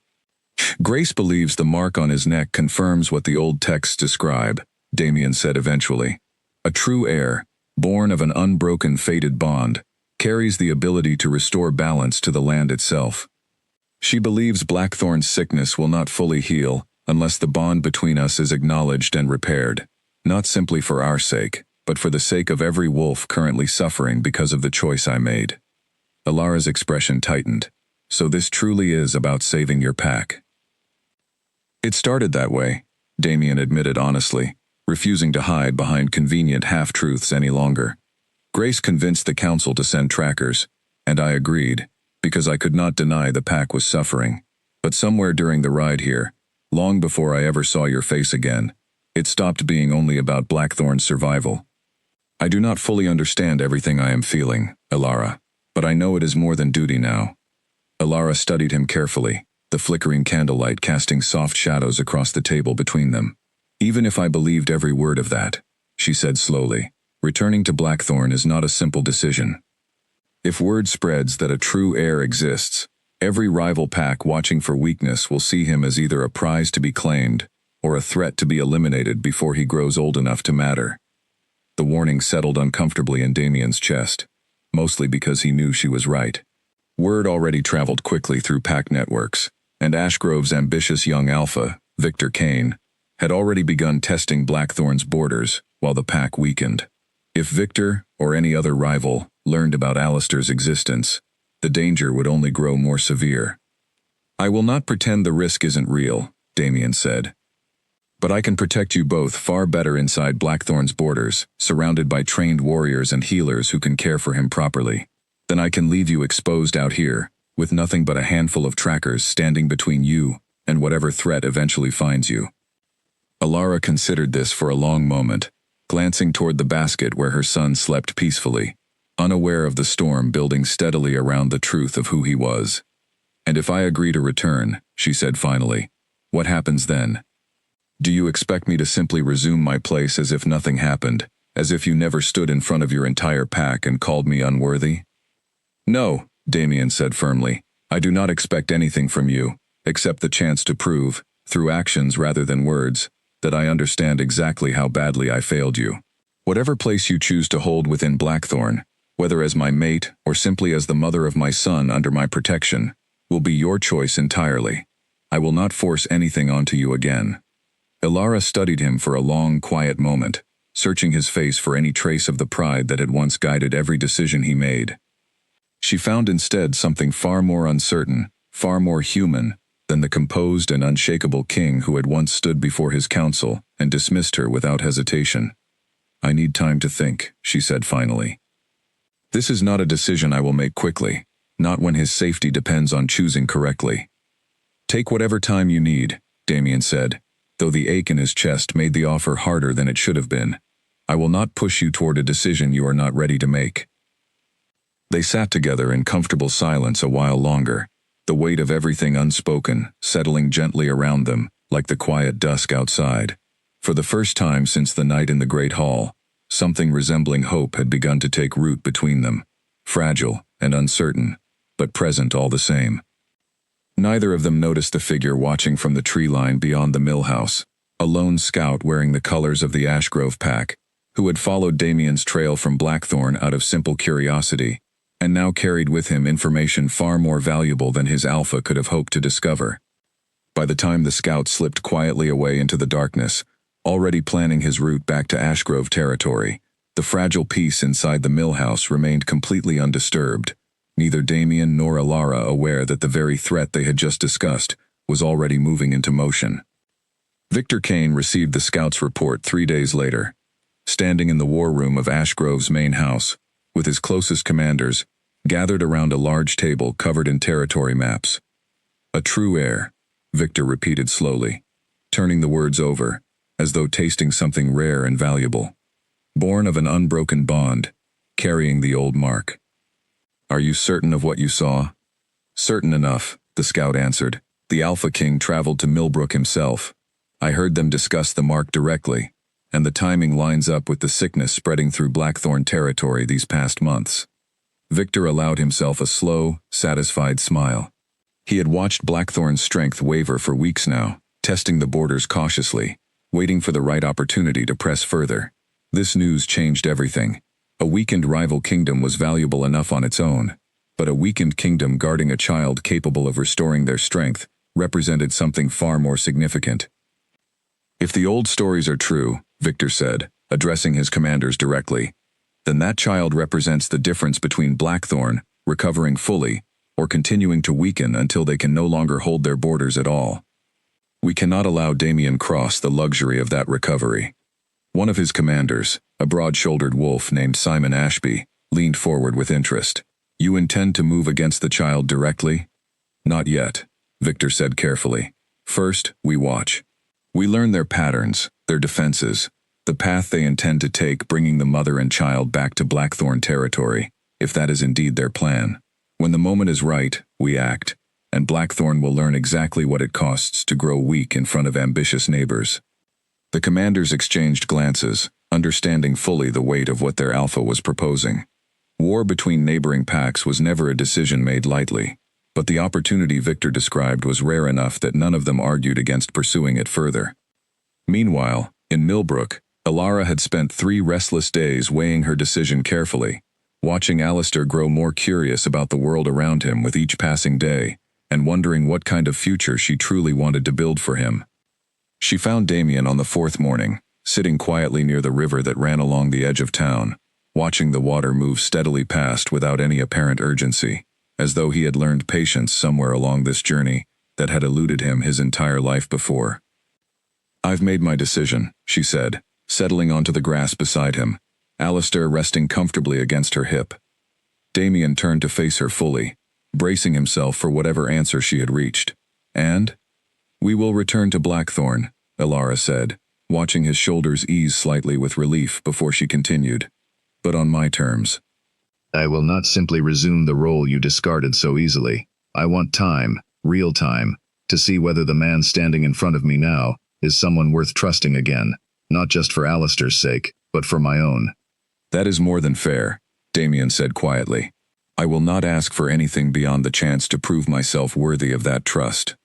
Speaker 1: "Grace believes the mark on his neck confirms what the old texts describe," Damien said eventually. "A true heir, born of an unbroken fated bond, carries the ability to restore balance to the land itself. She believes Blackthorn's sickness will not fully heal unless the bond between us is acknowledged and repaired, not simply for our sake, but for the sake of every wolf currently suffering because of the choice I made." Alara's expression tightened. "So this truly is about saving your pack." "It started that way," Damien admitted honestly, refusing to hide behind convenient half-truths any longer. "Grace convinced the council to send trackers, and I agreed, because I could not deny the pack was suffering. But somewhere during the ride here, long before I ever saw your face again, it stopped being only about Blackthorn's survival. I do not fully understand everything I am feeling, Alara, but I know it is more than duty now." Alara studied him carefully, the flickering candlelight casting soft shadows across the table between them. "Even if I believed every word of that," she said slowly, "returning to Blackthorn is not a simple decision. If word spreads that a true heir exists, every rival pack watching for weakness will see him as either a prize to be claimed or a threat to be eliminated before he grows old enough to matter." The warning settled uncomfortably in Damien's chest, mostly because he knew she was right. Word already traveled quickly through pack networks, and Ashgrove's ambitious young alpha, Victor Kane, had already begun testing Blackthorn's borders while the pack weakened. If Victor, or any other rival, learned about Alistair's existence, the danger would only grow more severe. "I will not pretend the risk isn't real," Damien said. "But I can protect you both far better inside Blackthorn's borders, surrounded by trained warriors and healers who can care for him properly, than I can leave you exposed out here, with nothing but a handful of trackers standing between you and whatever threat eventually finds you." Alara considered this for a long moment, glancing toward the basket where her son slept peacefully, unaware of the storm building steadily around the truth of who he was. "And if I agree to return," she said finally, "what happens then? Do you expect me to simply resume my place as if nothing happened, as if you never stood in front of your entire pack and called me unworthy?" "No," Damien said firmly, "I do not expect anything from you, except the chance to prove, through actions rather than words, that I understand exactly how badly I failed you. Whatever place you choose to hold within Blackthorn, whether as my mate or simply as the mother of my son under my protection, will be your choice entirely. I will not force anything onto you again." Alara studied him for a long, quiet moment, searching his face for any trace of the pride that had once guided every decision he made. She found instead something far more uncertain, far more human, than the composed and unshakable king who had once stood before his council and dismissed her without hesitation. "I need time to think," she said finally. "This is not a decision I will make quickly, not when his safety depends on choosing correctly." "Take whatever time you need," Damien said, though the ache in his chest made the offer harder than it should have been. "I will not push you toward a decision you are not ready to make." They sat together in comfortable silence a while longer, the weight of everything unspoken settling gently around them like the quiet dusk outside. For the first time since the night in the great hall, something resembling hope had begun to take root between them, fragile and uncertain, but present all the same. Neither of them noticed the figure watching from the tree line beyond the mill house, a lone scout wearing the colors of the Ashgrove pack, who had followed Damien's trail from Blackthorn out of simple curiosity, and now carried with him information far more valuable than his alpha could have hoped to discover. By the time the scout slipped quietly away into the darkness, already planning his route back to Ashgrove territory, the fragile peace inside the mill house remained completely undisturbed, neither Damien nor Alara aware that the very threat they had just discussed was already moving into motion. Victor Kane received the scout's report 3 days later, standing in the war room of Ashgrove's main house, with his closest commanders, gathered around a large table covered in territory maps. "A true heir," Victor repeated slowly, turning the words over, as though tasting something rare and valuable. "Born of an unbroken bond, carrying the old mark." "Are you certain of what you saw?" "Certain enough," the scout answered. "The Alpha King traveled to Millbrook himself. I heard them discuss the mark directly, and the timing lines up with the sickness spreading through Blackthorn territory these past months." Victor allowed himself a slow, satisfied smile. He had watched Blackthorn's strength waver for weeks now, testing the borders cautiously, waiting for the right opportunity to press further. This news changed everything. A weakened rival kingdom was valuable enough on its own, but a weakened kingdom guarding a child capable of restoring their strength represented something far more significant. "If the old stories are true," Victor said, addressing his commanders directly, "then that child represents the difference between Blackthorn recovering fully or continuing to weaken until they can no longer hold their borders at all. We cannot allow Damien Cross the luxury of that recovery." One of his commanders, a broad-shouldered wolf named Simon Ashby, leaned forward with interest. "You intend to move against the child directly?" "Not yet," Victor said carefully. "First, we watch. We learn their patterns, their defenses, the path they intend to take bringing the mother and child back to Blackthorn territory, if that is indeed their plan. When the moment is right, we act, and Blackthorn will learn exactly what it costs to grow weak in front of ambitious neighbors." The commanders exchanged glances, understanding fully the weight of what their alpha was proposing. War between neighboring packs was never a decision made lightly, but the opportunity Victor described was rare enough that none of them argued against pursuing it further. Meanwhile, in Millbrook, Alara had spent 3 restless days weighing her decision carefully, watching Alistair grow more curious about the world around him with each passing day, and wondering what kind of future she truly wanted to build for him. She found Damien on the 4th morning, sitting quietly near the river that ran along the edge of town, watching the water move steadily past without any apparent urgency, as though he had learned patience somewhere along this journey that had eluded him his entire life before. "I've made my decision," she said, settling onto the grass beside him, Alistair resting comfortably against her hip. Damien turned to face her fully, bracing himself for whatever answer she had reached. "And? We will return to Blackthorn," Alara said, watching his shoulders ease slightly with relief before she continued. "But on my terms."
Speaker 3: "I will not simply resume the role you discarded so easily. I want time, real time, to see whether the man standing in front of me now is someone worth trusting again, not just for Alistair's sake, but for my own."
Speaker 1: "That is more than fair," Damien said quietly. "I will not ask for anything beyond the chance to prove myself worthy of that trust."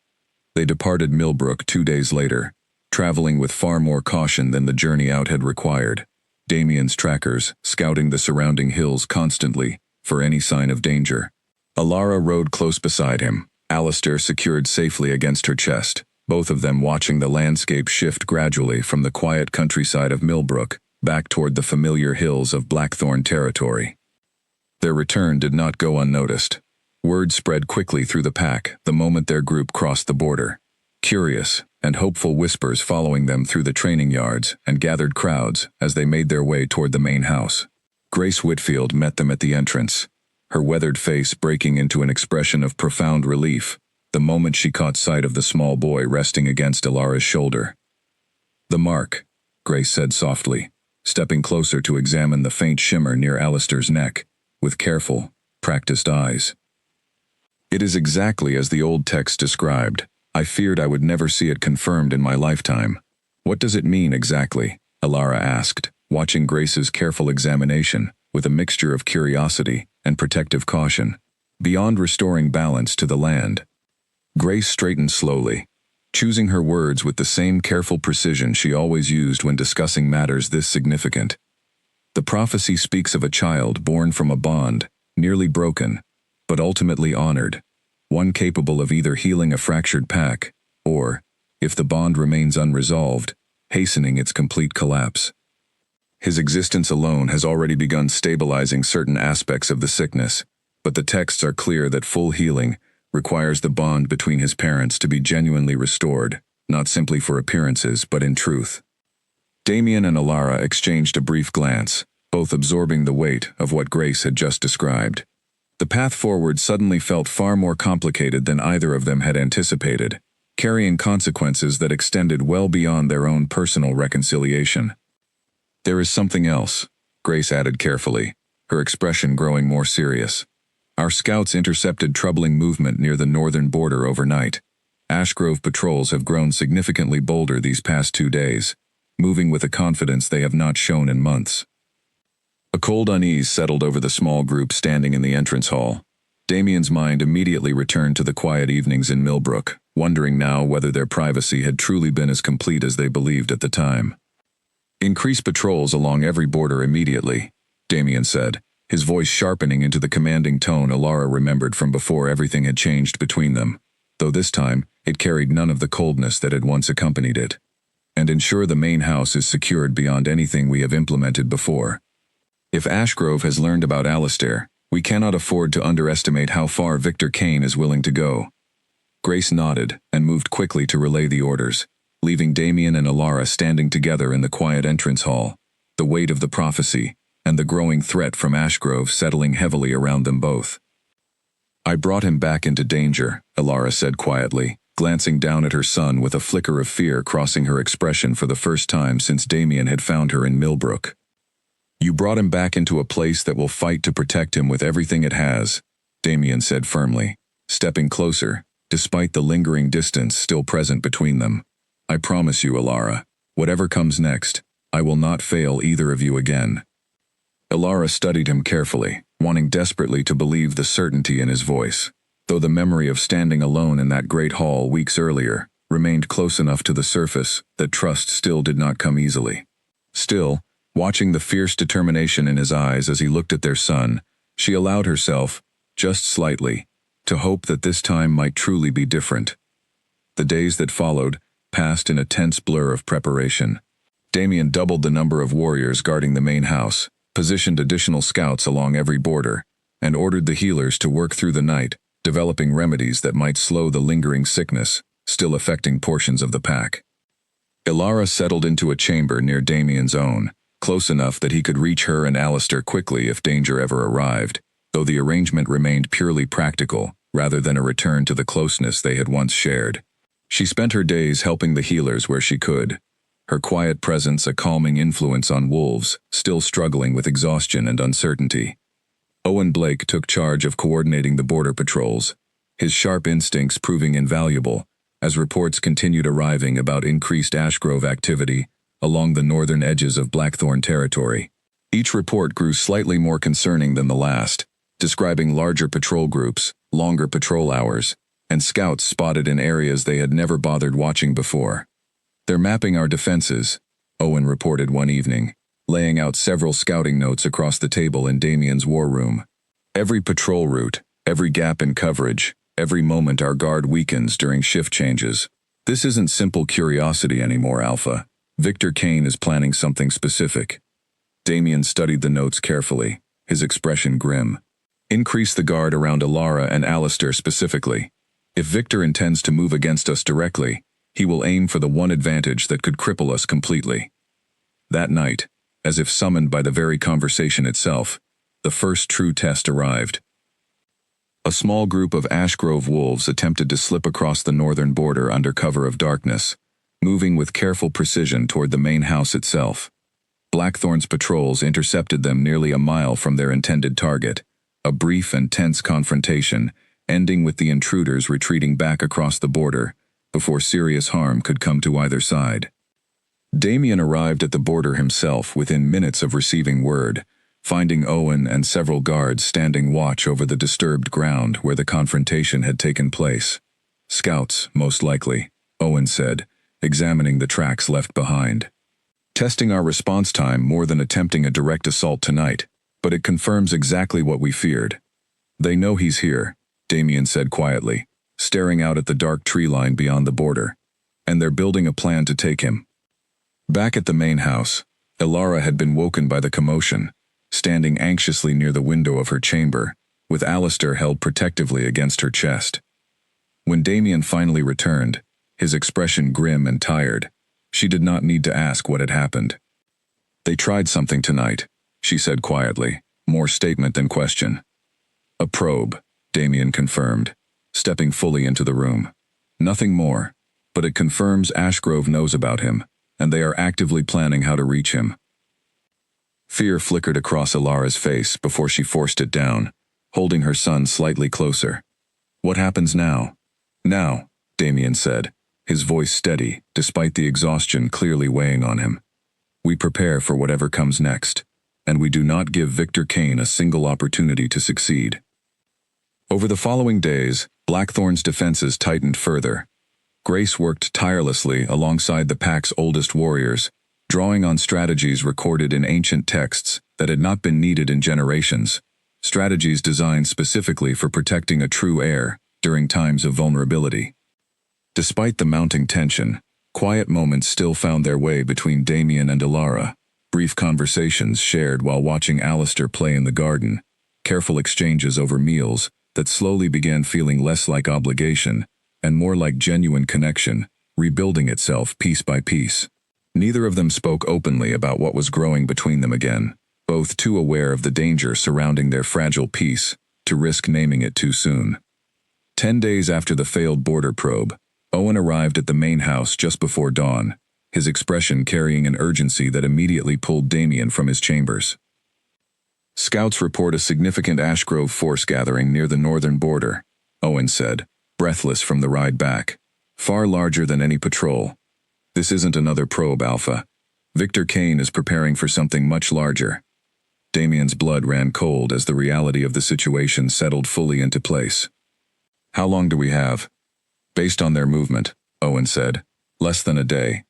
Speaker 1: They departed Millbrook 2 days later, traveling with far more caution than the journey out had required, Damien's trackers scouting the surrounding hills constantly for any sign of danger. Alara rode close beside him, Alistair secured safely against her chest, both of them watching the landscape shift gradually from the quiet countryside of Millbrook back toward the familiar hills of Blackthorn territory. Their return did not go unnoticed. Word spread quickly through the pack the moment their group crossed the border. Curious and hopeful whispers following them through the training yards and gathered crowds as they made their way toward the main house. Grace Whitfield met them at the entrance, her weathered face breaking into an expression of profound relief the moment she caught sight of the small boy resting against Alara's shoulder. "The mark," Grace said softly, stepping closer to examine the faint shimmer near Alistair's neck, with careful, practiced eyes. "It is exactly as the old text described. I feared I would never see it confirmed in my lifetime." "What does it mean exactly?" Alara asked, watching Grace's careful examination with a mixture of curiosity and protective caution. "Beyond restoring balance to the land." Grace straightened slowly, choosing her words with the same careful precision she always used when discussing matters this significant. "The prophecy speaks of a child born from a bond, nearly broken, but ultimately honored, one capable of either healing a fractured pack, or, if the bond remains unresolved, hastening its complete collapse. His existence alone has already begun stabilizing certain aspects of the sickness, but the texts are clear that full healing requires the bond between his parents to be genuinely restored, not simply for appearances but in truth." Damien and Alara exchanged a brief glance, both absorbing the weight of what Grace had just described. The path forward suddenly felt far more complicated than either of them had anticipated, carrying consequences that extended well beyond their own personal reconciliation. "There is something else," Grace added carefully, her expression growing more serious. "Our scouts intercepted troubling movement near the northern border overnight. Ashgrove patrols have grown significantly bolder these past 2 days, moving with a confidence they have not shown in months." A cold unease settled over the small group standing in the entrance hall. Damien's mind immediately returned to the quiet evenings in Millbrook, wondering now whether their privacy had truly been as complete as they believed at the time. "Increase patrols along every border immediately," Damien said, his voice sharpening into the commanding tone Alara remembered from before everything had changed between them, though this time it carried none of the coldness that had once accompanied it. "And ensure the main house is secured beyond anything we have implemented before. If Ashgrove has learned about Alistair, we cannot afford to underestimate how far Victor Kane is willing to go." Grace nodded and moved quickly to relay the orders, leaving Damien and Alara standing together in the quiet entrance hall, the weight of the prophecy and the growing threat from Ashgrove settling heavily around them both. "I brought him back into danger," Alara said quietly, glancing down at her son with a flicker of fear crossing her expression for the first time since Damien had found her in Millbrook. "You brought him back into a place that will fight to protect him with everything it has," Damien said firmly, stepping closer, despite the lingering distance still present between them. "I promise you, Alara, whatever comes next, I will not fail either of you again." Alara studied him carefully, wanting desperately to believe the certainty in his voice, though the memory of standing alone in that great hall weeks earlier remained close enough to the surface that trust still did not come easily. Still, watching the fierce determination in his eyes as he looked at their son, she allowed herself, just slightly, to hope that this time might truly be different. The days that followed passed in a tense blur of preparation. Damien doubled the number of warriors guarding the main house, positioned additional scouts along every border, and ordered the healers to work through the night, developing remedies that might slow the lingering sickness still affecting portions of the pack. Alara settled into a chamber near Damien's own, close enough that he could reach her and Alistair quickly if danger ever arrived, though the arrangement remained purely practical rather than a return to the closeness they had once shared. She spent her days helping the healers where she could, her quiet presence a calming influence on wolves still struggling with exhaustion and uncertainty. Owen Blake took charge of coordinating the border patrols, his sharp instincts proving invaluable as reports continued arriving about increased Ashgrove activity along the northern edges of Blackthorn territory. Each report grew slightly more concerning than the last, describing larger patrol groups, longer patrol hours, and scouts spotted in areas they had never bothered watching before. "They're mapping our defenses," Owen reported one evening, laying out several scouting notes across the table in Damien's war room. "Every patrol route, every gap in coverage, every moment our guard weakens during shift changes. This isn't simple curiosity anymore, Alpha. Victor Kane is planning something specific." Damien studied the notes carefully, his expression grim. Increase the guard around Alara and Alistair specifically. If Victor intends to move against us directly, he will aim for the one advantage that could cripple us completely. That night, as if summoned by the very conversation itself, the first true test arrived. A small group of Ashgrove wolves attempted to slip across the northern border under cover of darkness, moving with careful precision toward the main house itself. Blackthorn's patrols intercepted them nearly a mile from their intended target, a brief and tense confrontation, ending with the intruders retreating back across the border before serious harm could come to either side. Damien arrived at the border himself within minutes of receiving word, finding Owen and several guards standing watch over the disturbed ground where the confrontation had taken place. Scouts, most likely, Owen said, examining the tracks left behind. Testing our response time more than attempting a direct assault tonight, but it confirms exactly what we feared. They know he's here, Damien said quietly, staring out at the dark tree line beyond the border, and they're building a plan to take him. Back at the main house, Alara had been woken by the commotion, standing anxiously near the window of her chamber, with Alistair held protectively against her chest. When Damien finally returned, his expression grim and tired, she did not need to ask what had happened. They tried something tonight, she said quietly, more statement than question. A probe, Damien confirmed, stepping fully into the room. Nothing more, but it confirms Ashgrove knows about him, and they are actively planning how to reach him. Fear flickered across Alara's face before she forced it down, holding her son slightly closer. What happens now? Now, Damien said, his voice steady, despite the exhaustion clearly weighing on him. We prepare for whatever comes next, and we do not give Victor Kane a single opportunity to succeed. Over the following days, Blackthorn's defenses tightened further. Grace worked tirelessly alongside the pack's oldest warriors, drawing on strategies recorded in ancient texts that had not been needed in generations, strategies designed specifically for protecting a true heir during times of vulnerability. Despite the mounting tension, quiet moments still found their way between Damien and Alara, brief conversations shared while watching Alistair play in the garden, careful exchanges over meals that slowly began feeling less like obligation and more like genuine connection, rebuilding itself piece by piece. Neither of them spoke openly about what was growing between them again, both too aware of the danger surrounding their fragile peace to risk naming it too soon. 10 days after the failed border probe, Owen arrived at the main house just before dawn, his expression carrying an urgency that immediately pulled Damien from his chambers. Scouts report a significant Ashgrove force gathering near the northern border, Owen said, breathless from the ride back. Far larger than any patrol. This isn't another probe, Alpha. Victor Kane is preparing for something much larger. Damien's blood ran cold as the reality of the situation settled fully into place. How long do we have? Based on their movement, Owen said. Less than a day.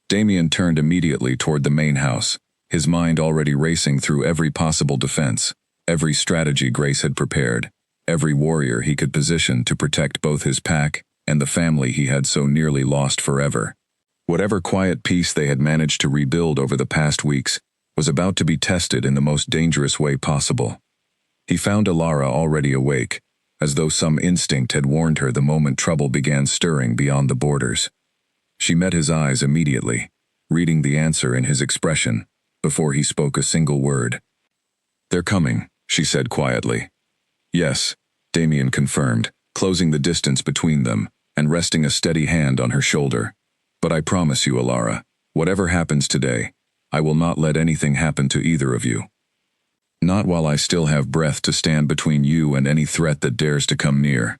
Speaker 1: Damien turned immediately toward the main house, his mind already racing through every possible defense, every strategy Grace had prepared, every warrior he could position to protect both his pack and the family he had so nearly lost forever. Whatever quiet peace they had managed to rebuild over the past weeks was about to be tested in the most dangerous way possible. He found Alara already awake, as though some instinct had warned her the moment trouble began stirring beyond the borders. She met his eyes immediately, reading the answer in his expression, before he spoke a single word. "They're coming," she said quietly. "Yes," Damien confirmed, closing the distance between them and resting a steady hand on her shoulder. "But I promise you, Alara, whatever happens today, I will not let anything happen to either of you. Not while I still have breath to stand between you and any threat that dares to come near."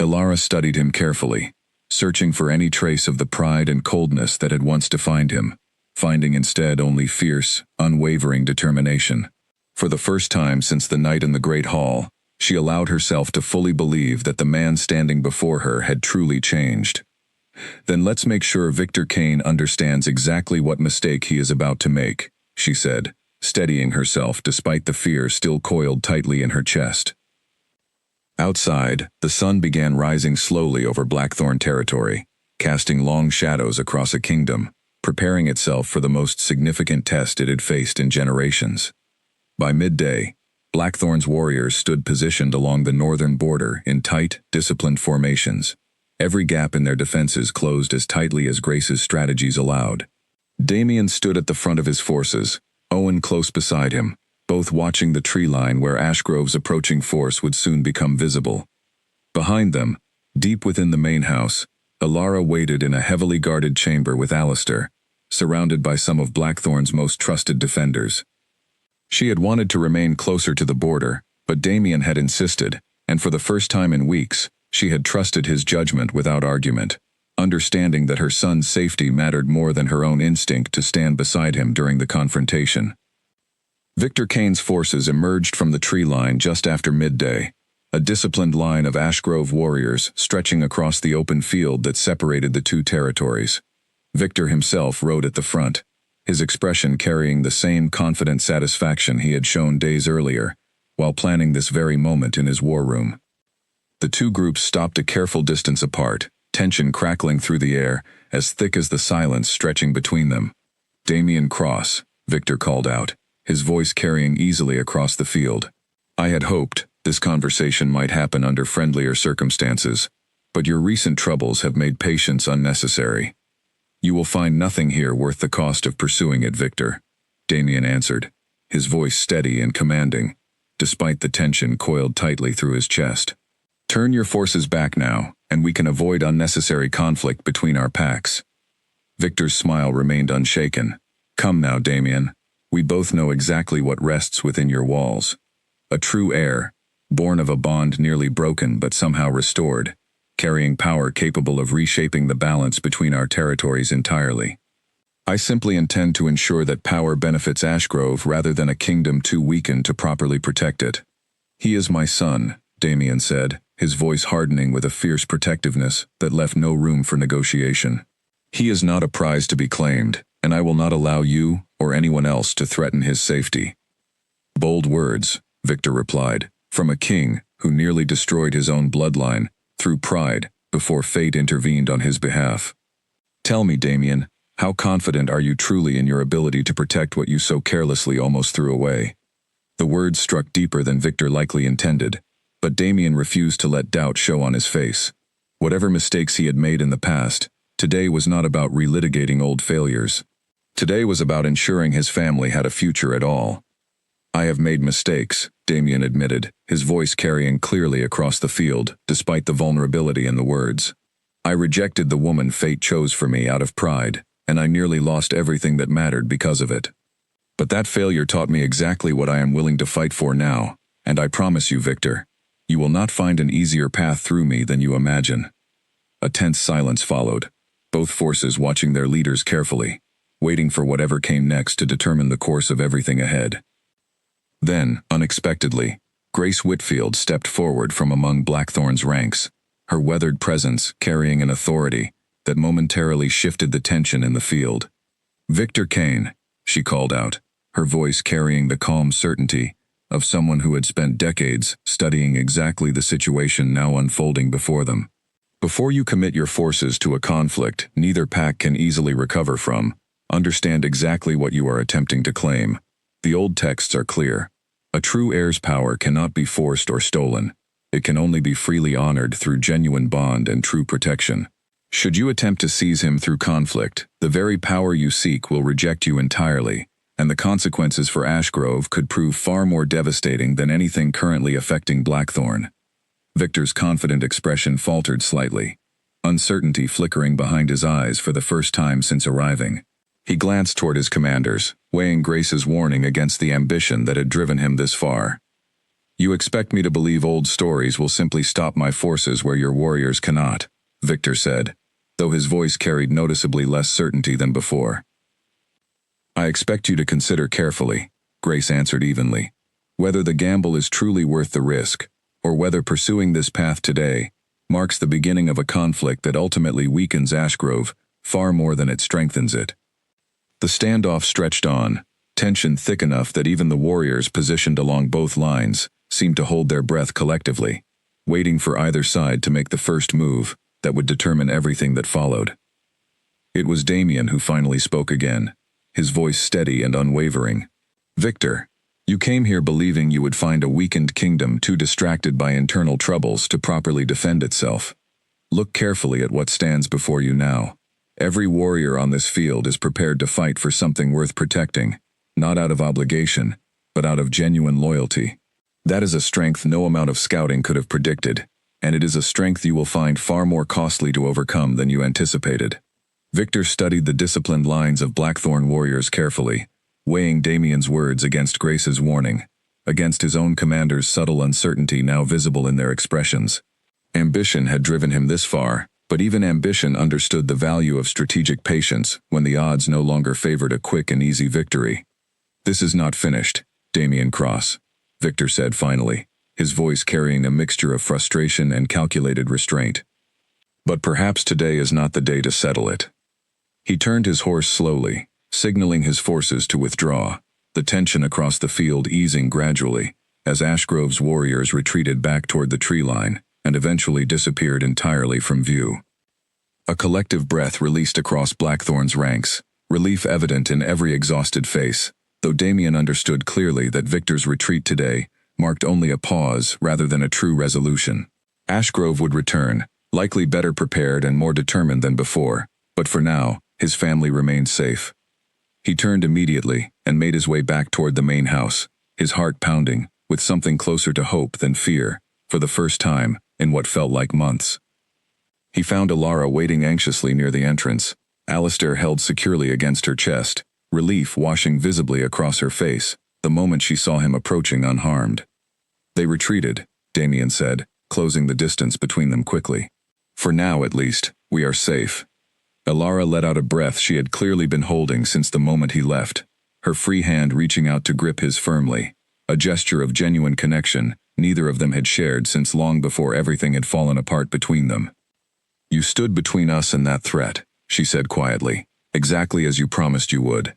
Speaker 1: Alara studied him carefully, searching for any trace of the pride and coldness that had once defined him, finding instead only fierce, unwavering determination. For the first time since the night in the Great Hall, she allowed herself to fully believe that the man standing before her had truly changed. "Then let's make sure Victor Kane understands exactly what mistake he is about to make," she said, steadying herself despite the fear still coiled tightly in her chest. Outside, the sun began rising slowly over Blackthorn territory, casting long shadows across a kingdom, preparing itself for the most significant test it had faced in generations. By midday, Blackthorn's warriors stood positioned along the northern border in tight, disciplined formations. Every gap in their defenses closed as tightly as Grace's strategies allowed. Damien stood at the front of his forces, Owen close beside him, both watching the tree line where Ashgrove's approaching force would soon become visible. Behind them, deep within the main house, Alara waited in a heavily guarded chamber with Alistair, surrounded by some of Blackthorn's most trusted defenders. She had wanted to remain closer to the border, but Damien had insisted, and for the first time in weeks, she had trusted his judgment without argument, understanding that her son's safety mattered more than her own instinct to stand beside him during the confrontation. Victor Kane's forces emerged from the tree line just after midday, a disciplined line of Ashgrove warriors stretching across the open field that separated the two territories. Victor himself rode at the front, his expression carrying the same confident satisfaction he had shown days earlier, while planning this very moment in his war room. The two groups stopped a careful distance apart, tension crackling through the air, as thick as the silence stretching between them. "Damien Cross," Victor called out, his voice carrying easily across the field. "I had hoped this conversation might happen under friendlier circumstances, but your recent troubles have made patience unnecessary." "You will find nothing here worth the cost of pursuing it, Victor," Damien answered, his voice steady and commanding, despite the tension coiled tightly through his chest. "Turn your forces back now, and we can avoid unnecessary conflict between our packs." Victor's smile remained unshaken. "Come now, Damien. We both know exactly what rests within your walls. A true heir, born of a bond nearly broken but somehow restored, carrying power capable of reshaping the balance between our territories entirely. I simply intend to ensure that power benefits Ashgrove rather than a kingdom too weakened to properly protect it." "He is my son," Damien said, his voice hardening with a fierce protectiveness that left no room for negotiation. "He is not a prize to be claimed, and I will not allow you or anyone else to threaten his safety." "Bold words," Victor replied, "from a king who nearly destroyed his own bloodline through pride before fate intervened on his behalf. Tell me, Damien, how confident are you truly in your ability to protect what you so carelessly almost threw away?" The words struck deeper than Victor likely intended, but Damien refused to let doubt show on his face. Whatever mistakes he had made in the past, today was not about relitigating old failures. Today was about ensuring his family had a future at all. "I have made mistakes," Damien admitted, his voice carrying clearly across the field, despite the vulnerability in the words. "I rejected the woman fate chose for me out of pride, and I nearly lost everything that mattered because of it. But that failure taught me exactly what I am willing to fight for now, and I promise you, Victor, you will not find an easier path through me than you imagine." A tense silence followed, both forces watching their leaders carefully, waiting for whatever came next to determine the course of everything ahead. Then, unexpectedly, Grace Whitfield stepped forward from among Blackthorn's ranks, her weathered presence carrying an authority that momentarily shifted the tension in the field. "Victor Kane," she called out, her voice carrying the calm certainty of someone who had spent decades studying exactly the situation now unfolding before them. "Before you commit your forces to a conflict neither pack can easily recover from, understand exactly what you are attempting to claim. The old texts are clear. A true heir's power cannot be forced or stolen. It can only be freely honored through genuine bond and true protection. Should you attempt to seize him through conflict, the very power you seek will reject you entirely, and the consequences for Ashgrove could prove far more devastating than anything currently affecting Blackthorn." Victor's confident expression faltered slightly, uncertainty flickering behind his eyes for the first time since arriving. He glanced toward his commanders, weighing Grace's warning against the ambition that had driven him this far. "You expect me to believe old stories will simply stop my forces where your warriors cannot," Victor said, though his voice carried noticeably less certainty than before. "I expect you to consider carefully," Grace answered evenly, "whether the gamble is truly worth the risk, or whether pursuing this path today marks the beginning of a conflict that ultimately weakens Ashgrove far more than it strengthens it." The standoff stretched on, tension thick enough that even the warriors positioned along both lines seemed to hold their breath collectively, waiting for either side to make the first move that would determine everything that followed. It was Damien who finally spoke again, his voice steady and unwavering. "Victor, You came here believing you would find a weakened kingdom too distracted by internal troubles to properly defend itself. Look carefully at what stands before you now. Every warrior on this field is prepared to fight for something worth protecting, not out of obligation, but out of genuine loyalty. That is a strength no amount of scouting could have predicted, and it is a strength you will find far more costly to overcome than you anticipated. Victor studied the disciplined lines of Blackthorn warriors carefully, weighing Damien's words against Grace's warning, against his own commander's subtle uncertainty now visible in their expressions. Ambition had driven him this far, but even ambition understood the value of strategic patience when the odds no longer favored a quick and easy victory. "This is not finished, Damien Cross," Victor said finally, his voice carrying a mixture of frustration and calculated restraint. "But perhaps today is not the day to settle it." He turned his horse slowly, signaling his forces to withdraw, the tension across the field easing gradually, as Ashgrove's warriors retreated back toward the tree line, and eventually disappeared entirely from view. A collective breath released across Blackthorn's ranks, relief evident in every exhausted face, though Damien understood clearly that Victor's retreat today marked only a pause rather than a true resolution. Ashgrove would return, likely better prepared and more determined than before, but for now, his family remained safe. He turned immediately and made his way back toward the main house, his heart pounding, with something closer to hope than fear, for the first time in what felt like months. He found Alara waiting anxiously near the entrance, Alistair held securely against her chest, relief washing visibly across her face the moment she saw him approaching unharmed. "They retreated," Damien said, closing the distance between them quickly. "For now, at least, we are safe." Alara let out a breath she had clearly been holding since the moment he left, her free hand reaching out to grip his firmly, a gesture of genuine connection neither of them had shared since long before everything had fallen apart between them. "You stood between us and that threat," she said quietly, "exactly as you promised you would."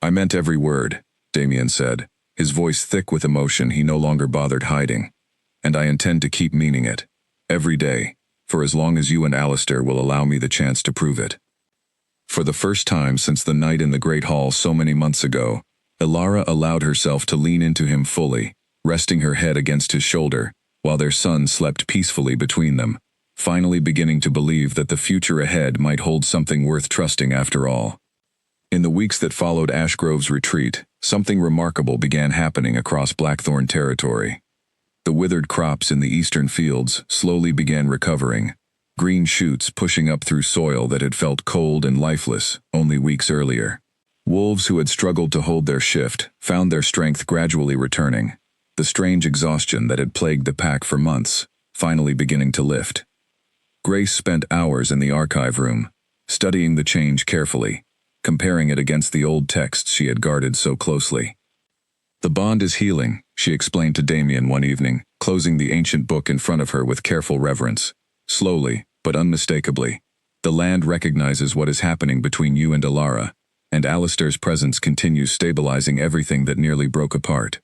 Speaker 1: "I meant every word," Damien said, his voice thick with emotion he no longer bothered hiding. "And I intend to keep meaning it. Every day, for as long as you and Alistair will allow me the chance to prove it." For the first time since the night in the Great Hall so many months ago, Alara allowed herself to lean into him fully, resting her head against his shoulder, while their son slept peacefully between them, finally beginning to believe that the future ahead might hold something worth trusting after all. In the weeks that followed Ashgrove's retreat, something remarkable began happening across Blackthorn territory. The withered crops in the eastern fields slowly began recovering, green shoots pushing up through soil that had felt cold and lifeless only weeks earlier. Wolves who had struggled to hold their shift found their strength gradually returning, the strange exhaustion that had plagued the pack for months finally beginning to lift. Grace spent hours in the archive room, studying the change carefully, comparing it against the old texts she had guarded so closely. "The bond is healing," she explained to Damien one evening, closing the ancient book in front of her with careful reverence. "Slowly, but unmistakably, the land recognizes what is happening between you and Alara, and Alistair's presence continues stabilizing everything that nearly broke apart."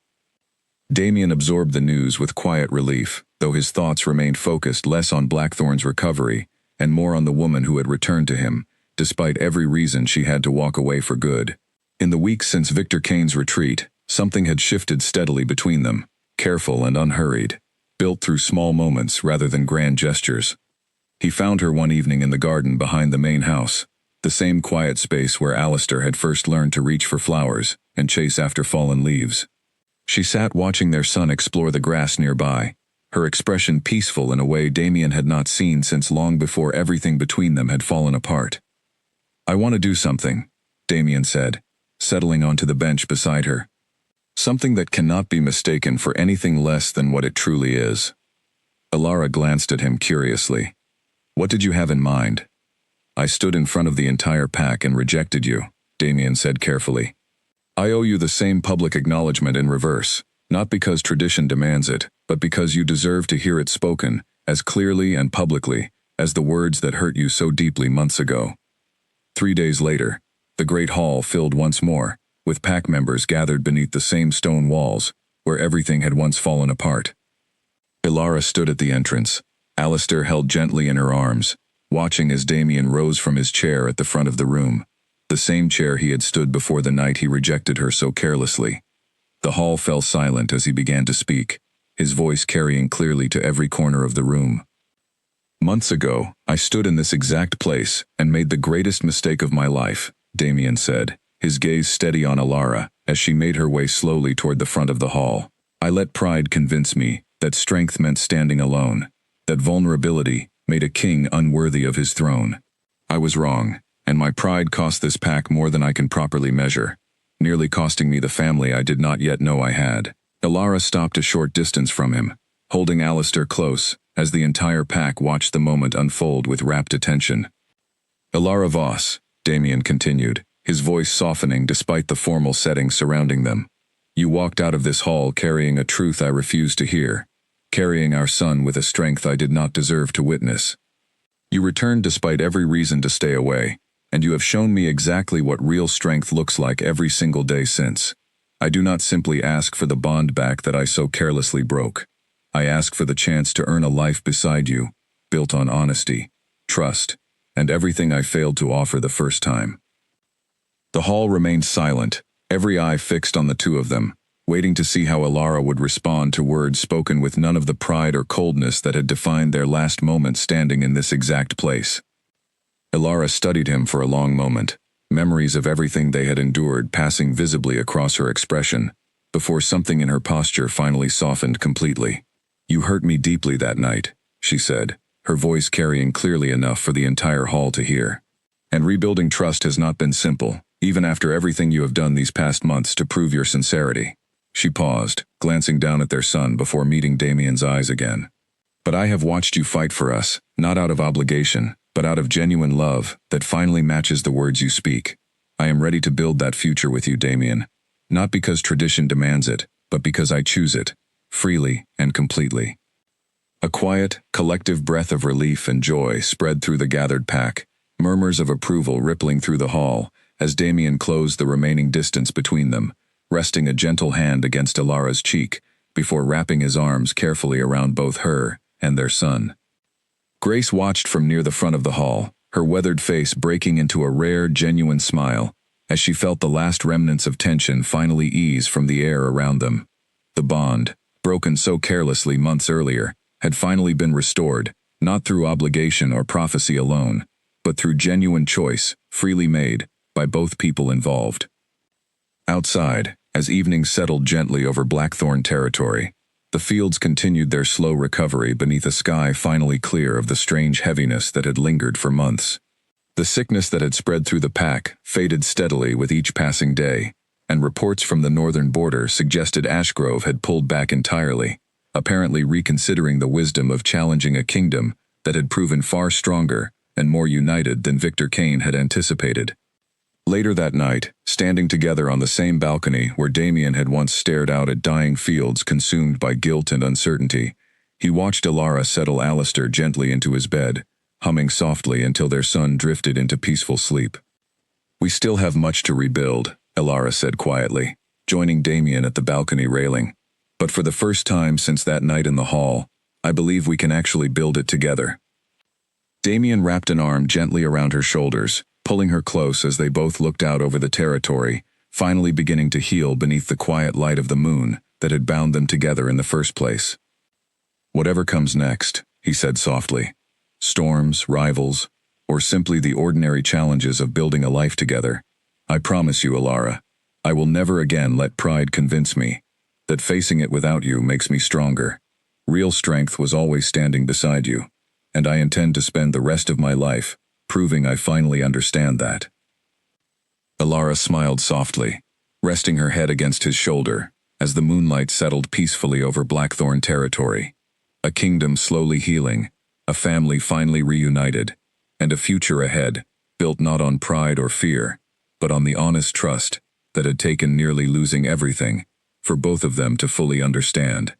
Speaker 1: Damien absorbed the news with quiet relief, though his thoughts remained focused less on Blackthorn's recovery and more on the woman who had returned to him, despite every reason she had to walk away for good. In the weeks since Victor Kane's retreat, something had shifted steadily between them, careful and unhurried, built through small moments rather than grand gestures. He found her one evening in the garden behind the main house, the same quiet space where Alistair had first learned to reach for flowers and chase after fallen leaves. She sat watching their son explore the grass nearby, her expression peaceful in a way Damien had not seen since long before everything between them had fallen apart. "I want to do something," Damien said, settling onto the bench beside her. "Something that cannot be mistaken for anything less than what it truly is." Alara glanced at him curiously. "What did you have in mind?" "I stood in front of the entire pack and rejected you," Damien said carefully. "I owe you the same public acknowledgement in reverse, not because tradition demands it, but because you deserve to hear it spoken, as clearly and publicly, as the words that hurt you so deeply months ago." 3 days later, the Great Hall filled once more, with pack members gathered beneath the same stone walls, where everything had once fallen apart. Alara stood at the entrance, Alistair held gently in her arms, watching as Damien rose from his chair at the front of the room, the same chair he had stood before the night he rejected her so carelessly. The hall fell silent as he began to speak, his voice carrying clearly to every corner of the room. "Months ago, I stood in this exact place and made the greatest mistake of my life," Damien said, his gaze steady on Alara as she made her way slowly toward the front of the hall. "I let pride convince me that strength meant standing alone, that vulnerability made a king unworthy of his throne. I was wrong, and my pride cost this pack more than I can properly measure, nearly costing me the family I did not yet know I had." Alara stopped a short distance from him, holding Alistair close as the entire pack watched the moment unfold with rapt attention. "Alara Voss," Damien continued, his voice softening despite the formal setting surrounding them. "You walked out of this hall carrying a truth I refused to hear, carrying our son with a strength I did not deserve to witness. You returned despite every reason to stay away, and you have shown me exactly what real strength looks like every single day since. I do not simply ask for the bond back that I so carelessly broke. I ask for the chance to earn a life beside you, built on honesty, trust, and everything I failed to offer the first time." The hall remained silent, every eye fixed on the two of them, waiting to see how Alara would respond to words spoken with none of the pride or coldness that had defined their last moment standing in this exact place. Alara studied him for a long moment, memories of everything they had endured passing visibly across her expression, before something in her posture finally softened completely. "You hurt me deeply that night," she said, her voice carrying clearly enough for the entire hall to hear. "And rebuilding trust has not been simple, even after everything you have done these past months to prove your sincerity." She paused, glancing down at their son before meeting Damien's eyes again. "But I have watched you fight for us, not out of obligation, but out of genuine love that finally matches the words you speak. I am ready to build that future with you, Damien, not because tradition demands it, but because I choose it, freely and completely." A quiet, collective breath of relief and joy spread through the gathered pack, murmurs of approval rippling through the hall as Damien closed the remaining distance between them, resting a gentle hand against Alara's cheek before wrapping his arms carefully around both her and their son. Grace watched from near the front of the hall, her weathered face breaking into a rare, genuine smile as she felt the last remnants of tension finally ease from the air around them. The bond, broken so carelessly months earlier, had finally been restored, not through obligation or prophecy alone, but through genuine choice, freely made, by both people involved. Outside, as evening settled gently over Blackthorn territory, the fields continued their slow recovery beneath a sky finally clear of the strange heaviness that had lingered for months. The sickness that had spread through the pack faded steadily with each passing day, and reports from the northern border suggested Ashgrove had pulled back entirely, apparently reconsidering the wisdom of challenging a kingdom that had proven far stronger and more united than Victor Kane had anticipated. Later that night, standing together on the same balcony where Damien had once stared out at dying fields consumed by guilt and uncertainty, he watched Alara settle Alistair gently into his bed, humming softly until their son drifted into peaceful sleep. "We still have much to rebuild," Alara said quietly, joining Damien at the balcony railing. "But for the first time since that night in the hall, I believe we can actually build it together." Damien wrapped an arm gently around her shoulders, pulling her close as they both looked out over the territory, finally beginning to heal beneath the quiet light of the moon that had bound them together in the first place. "Whatever comes next," he said softly, "storms, rivals, or simply the ordinary challenges of building a life together, I promise you, Alara, I will never again let pride convince me that facing it without you makes me stronger. Real strength was always standing beside you, and I intend to spend the rest of my life proving I finally understand that." Alara smiled softly, resting her head against his shoulder as the moonlight settled peacefully over Blackthorn territory. A kingdom slowly healing, a family finally reunited, and a future ahead, built not on pride or fear, but on the honest trust that had taken nearly losing everything for both of them to fully understand.